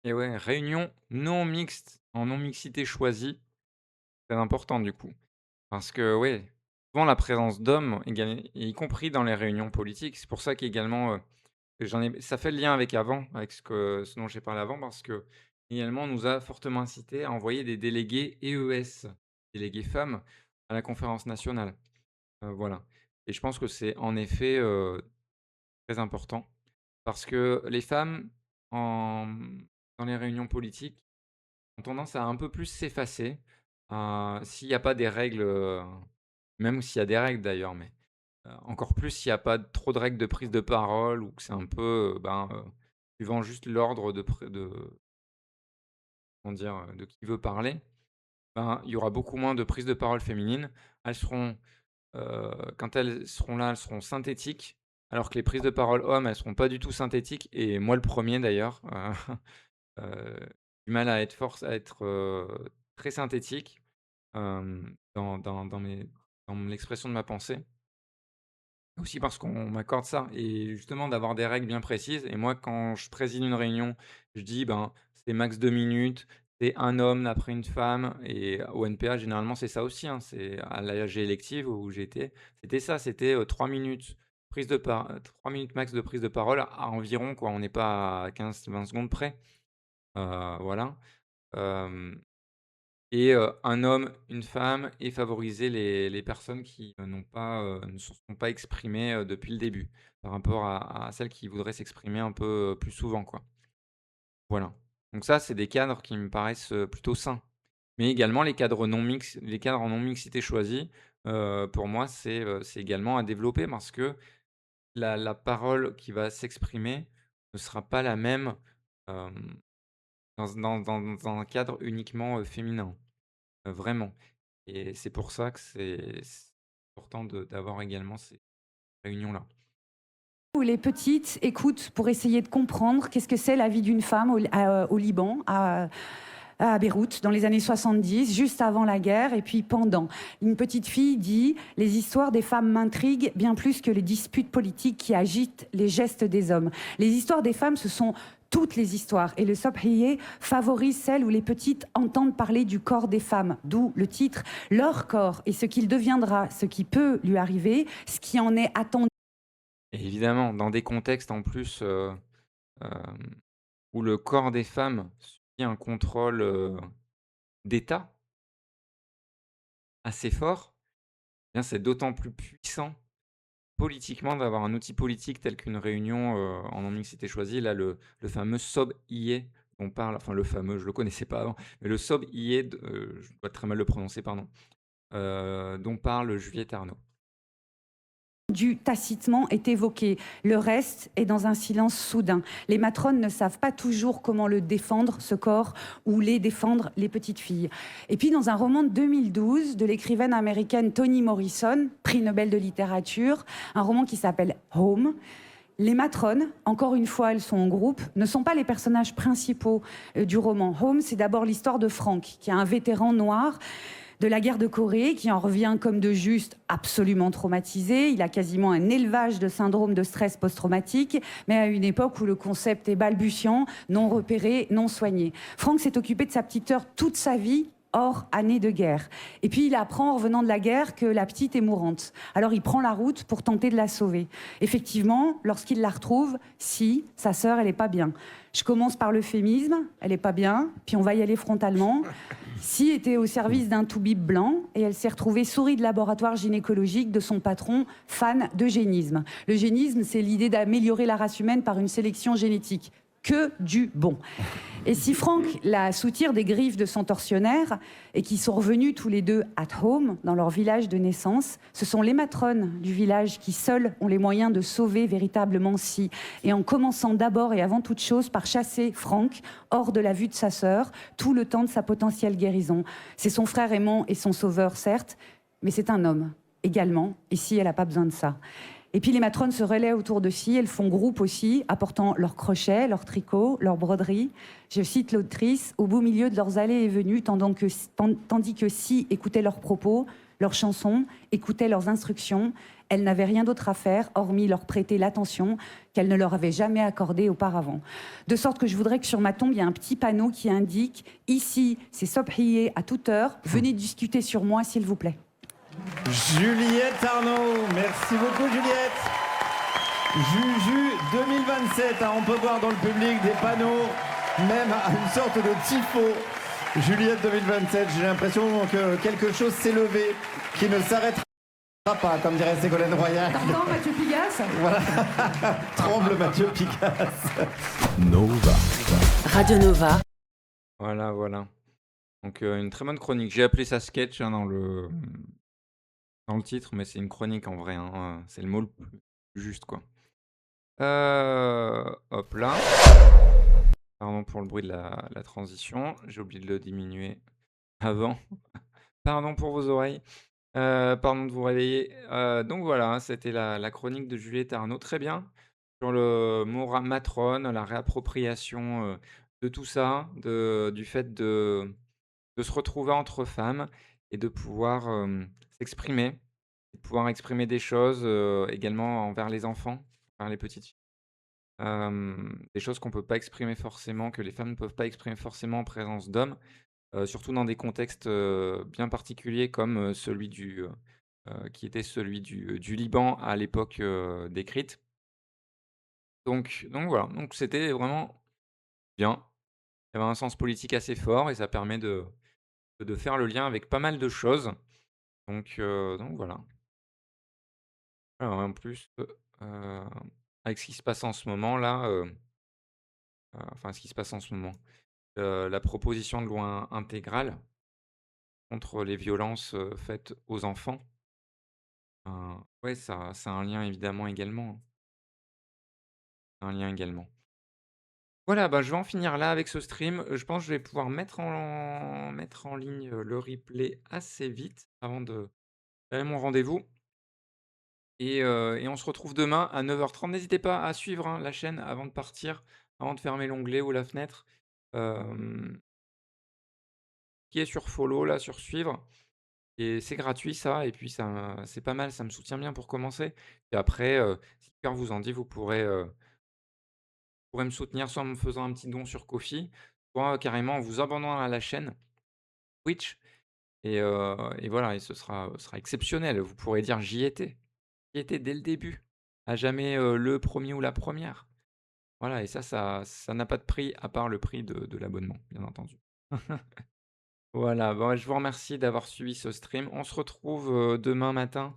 et ouais, réunion non mixte, en non-mixité choisie, c'est important du coup. Parce que ouais, souvent la présence d'hommes, y compris dans les réunions politiques, c'est pour ça qu'également, ça fait le lien avec avant, avec ce dont j'ai parlé avant, parce que également on nous a fortement incité à envoyer des délégués EES, délégués femmes, à la conférence nationale. Voilà et je pense que c'est en effet, très important parce que les femmes dans les réunions politiques ont tendance à un peu plus s'effacer, s'il y a pas des règles, même s'il y a des règles d'ailleurs, mais, encore plus s'il y a pas trop de règles de prise de parole ou que c'est un peu, suivant juste l'ordre comment dire? De qui veut parler, ben, il y aura beaucoup moins de prises de parole féminines. Elles seront, quand elles seront là, elles seront synthétiques, alors que les prises de parole hommes, elles seront pas du tout synthétiques et moi le premier d'ailleurs, du mal à être, très synthétique, dans l'expression de ma pensée. Aussi parce qu'on m'accorde ça et justement d'avoir des règles bien précises et moi quand je préside une réunion, je dis: «Ben, c'est max 2 minutes, c'est un homme après une femme» et au NPA généralement c'est ça aussi, hein, c'est à l'AG élective où j'étais, c'était ça, c'était, 3 minutes, 3 minutes max de prise de parole à environ quoi, on n'est pas à 15-20 secondes près, voilà, hem et un homme, une femme et favoriser les personnes qui, ne se sont pas exprimées, depuis le début, par rapport à celles qui voudraient s'exprimer un peu, plus souvent, quoi. Voilà. Donc ça, c'est des cadres qui me paraissent, plutôt sains. Mais également les cadres en non mixité choisis, pour moi, c'est également à développer parce que la parole qui va s'exprimer ne sera pas la même, hem, dans un cadre uniquement, féminin, vraiment. Et c'est pour ça que c'est important d'avoir également ces réunions-là. Où les petites écoutent pour essayer de comprendre qu'est-ce que c'est la vie d'une femme au Liban, à Beyrouth, dans les années 70, juste avant la guerre et puis pendant. Une petite fille dit « Les histoires des femmes m'intriguent bien plus que les disputes politiques qui agitent les gestes des hommes. Les histoires des femmes, ce sont toutes les histoires. Et le Sobhiye favorise celles où les petites entendent parler du corps des femmes, d'où le titre « Leur corps et ce qu'il deviendra, ce qui peut lui arriver, ce qui en est attendu. » Et évidemment, dans des contextes en plus, hem, où le corps des femmes subit un contrôle, d'État assez fort, eh bien, c'est d'autant plus puissant politiquement d'avoir un outil politique tel qu'une réunion, en non-mixité choisie. Là, le fameux SOB-IE dont parle enfin le fameux, je le connaissais pas avant, mais le SOB-IE je dois très mal le prononcer, pardon, dont parle Juliette Arnaud. Tacitement est évoqué. Le reste est dans un silence soudain. Les matrones ne savent pas toujours comment le défendre, ce corps, ou les défendre, les petites filles. Et puis, dans un roman de 2012 de l'écrivaine américaine Toni Morrison, prix Nobel de littérature, un roman qui s'appelle Home, les matrones, encore une fois, elles sont en groupe, ne sont pas les personnages principaux du roman. Home, c'est d'abord l'histoire de Frank, qui est un vétéran noir de la guerre de Corée, qui en revient comme de juste absolument traumatisé. Il a quasiment un élevage de syndrome de stress post-traumatique, mais à une époque où le concept est balbutiant, non repéré, non soigné. Frank s'est occupé de sa petite heure toute sa vie, hors année de guerre. Et puis il apprend en revenant de la guerre que la petite est mourante. Alors il prend la route pour tenter de la sauver. Effectivement, lorsqu'il la retrouve, si, sa sœur, elle est pas bien. Je commence par l'euphémisme, elle est pas bien, puis on va y aller frontalement. Si était au service d'un toubib blanc et elle s'est retrouvée souris de laboratoire gynécologique de son patron, fan d'eugénisme. L'eugénisme, c'est l'idée d'améliorer la race humaine par une sélection génétique. Que du bon. Et si Frank la soutire des griffes de son tortionnaire et qu'ils sont revenus tous les deux at home dans leur village de naissance, ce sont les matrones du village qui seules ont les moyens de sauver véritablement Si. Et en commençant d'abord et avant toute chose par chasser Frank hors de la vue de sa sœur, tout le temps de sa potentielle guérison. C'est son frère aimant et son sauveur, certes, mais c'est un homme également. Et Si, elle n'a pas besoin de ça. Et puis les matrones se relaient autour de Si, elles font groupe aussi, apportant leurs crochets, leurs tricots, leurs broderies. Je cite l'autrice, au beau milieu de leurs allées et venues, tandis que Si écoutait leurs propos, leurs chansons, écoutait leurs instructions, elles n'avaient rien d'autre à faire, hormis leur prêter l'attention qu'elles ne leur avaient jamais accordée auparavant. De sorte que je voudrais que sur ma tombe, il y ait un petit panneau qui indique « Ici, c'est Sobhiye à toute heure, venez discuter sur moi, s'il vous plaît ». Juliette Arnaud, merci beaucoup Juliette. Juju 2027, hein, on peut voir dans le public des panneaux, même une sorte de tifo. Juliette 2027, j'ai l'impression que quelque chose s'est levé, qui ne s'arrêtera pas, comme dirait Ségolène Royal. T'entends Mathieu Pigasse ? Voilà, tremble Mathieu Picasse. Nova. Radio Nova. Voilà, voilà. Donc une très bonne chronique. J'ai appelé ça sketch, hein, dans le titre, mais c'est une chronique en vrai, hein, c'est le mot le plus juste, quoi. Hop là. Pardon pour le bruit de la transition, j'ai oublié de le diminuer avant. Pardon pour vos oreilles, pardon de vous réveiller. Donc voilà, c'était la chronique de Juliette Arnaud, très bien, sur le mot matrone, la réappropriation, de tout ça, du fait de se retrouver entre femmes et de pouvoir, s'exprimer, de pouvoir exprimer des choses, également envers les enfants, envers les petites filles. Des choses qu'on peut pas exprimer forcément, que les femmes ne peuvent pas exprimer forcément en présence d'hommes, surtout dans des contextes, bien particuliers comme, qui était celui du Liban à l'époque, décrite. Donc voilà, donc c'était vraiment bien. Il y avait un sens politique assez fort et ça permet de faire le lien avec pas mal de choses. Donc voilà. Alors en plus, avec ce qui se passe en ce moment là, enfin ce qui se passe en ce moment, la proposition de loi intégrale contre les violences, faites aux enfants, ouais ça a un lien évidemment également, hein. Un lien également. Voilà, bah, je vais en finir là avec ce stream. Je pense que je vais pouvoir mettre en ligne, le replay assez vite avant d'aller à mon rendez-vous et on se retrouve demain à 9h30. N'hésitez pas à suivre, hein, la chaîne avant de partir, avant de fermer l'onglet ou la fenêtre. Hem, Cliquez sur follow là, sur suivre et c'est gratuit ça et puis c'est pas mal, ça me soutient bien pour commencer et après, si le cœur vous en dit, vous pourrez me soutenir soit en me faisant un petit don sur Ko-fi, soit carrément en vous abonnant à la chaîne Twitch et voilà et ce sera exceptionnel. Vous pourrez dire: «J'y étais, j'y étais dès le début, à jamais, le premier ou la première. Voilà et ça n'a pas de prix à part le prix de l'abonnement, bien entendu. Voilà, bon, je vous remercie d'avoir suivi ce stream. On se retrouve, demain matin,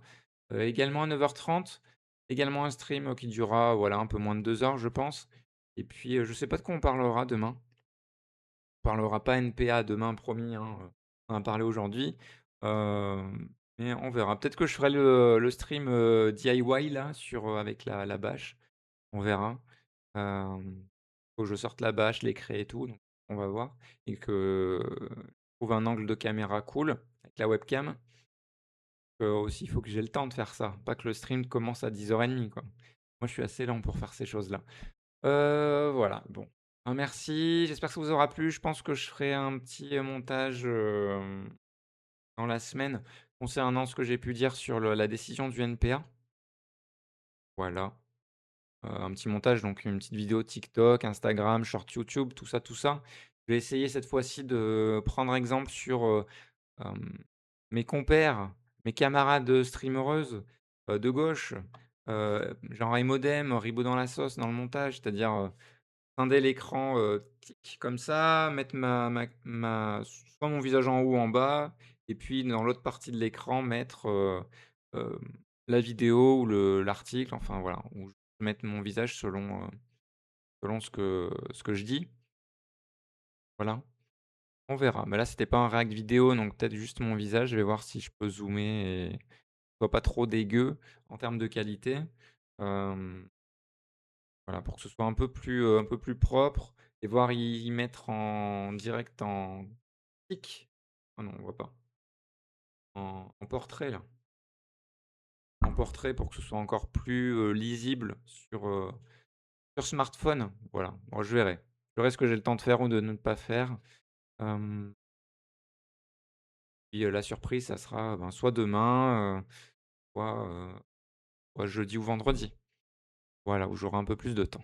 également à 9h30. Également un stream, qui durera, voilà, un peu moins de 2 heures, je pense et puis, je sais pas de quoi on parlera demain. On parlera pas NPA demain, promis, hein, on en a parlé aujourd'hui, mais on verra. Peut-être que je ferai le stream, DIY là avec la bâche, on verra. Faut que je sorte la bâche, les craies et tout, donc on va voir et que je trouve un angle de caméra cool avec la webcam. Aussi, il faut que j'ai le temps de faire ça, pas que le stream commence à 10h30 quoi. Moi, je suis assez lent pour faire ces choses-là. Voilà, bon. Merci, j'espère que ça vous aura plu. Je pense que je ferai un petit, montage, dans la semaine concernant ce que j'ai pu dire sur la décision du NPA. Voilà, un petit montage, donc une petite vidéo TikTok, Instagram, short YouTube, tout ça, tout ça. Je vais essayer cette fois-ci de prendre exemple sur, hem, mes compères, mes camarades, streameuses, de gauche, genre Emodem, Ribot dans la sauce dans le montage, c'est-à-dire, scinder l'écran, tic comme ça, mettre soit mon visage en haut ou en bas et puis dans l'autre partie de l'écran mettre, hem, la vidéo ou l'article, enfin voilà, où je vais mettre mon visage selon ce que je dis. Voilà, on verra. Mais là, c'était pas un react vidéo, donc peut-être juste mon visage. Je vais voir si je peux zoomer et soit pas trop dégueu en termes de qualité. Hem Voilà, pour que ce soit un peu plus propre et voir y mettre en direct en pic. Ah non, on voit pas. En portrait là. En portrait pour que ce soit encore plus, lisible sur smartphone. Voilà, bon je verrai. Je verrai ce que j'ai le temps de faire ou de ne pas faire. Hem, Puis, la surprise, ça sera, ben, soit demain, soit, soit jeudi ou vendredi. Voilà, où j'aurai un peu plus de temps.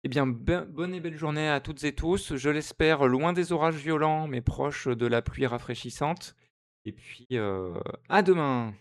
Eh bien, bonne et belle journée à toutes et tous. Je l'espère, loin des orages violents, mais proche de la pluie rafraîchissante. Et puis, à demain.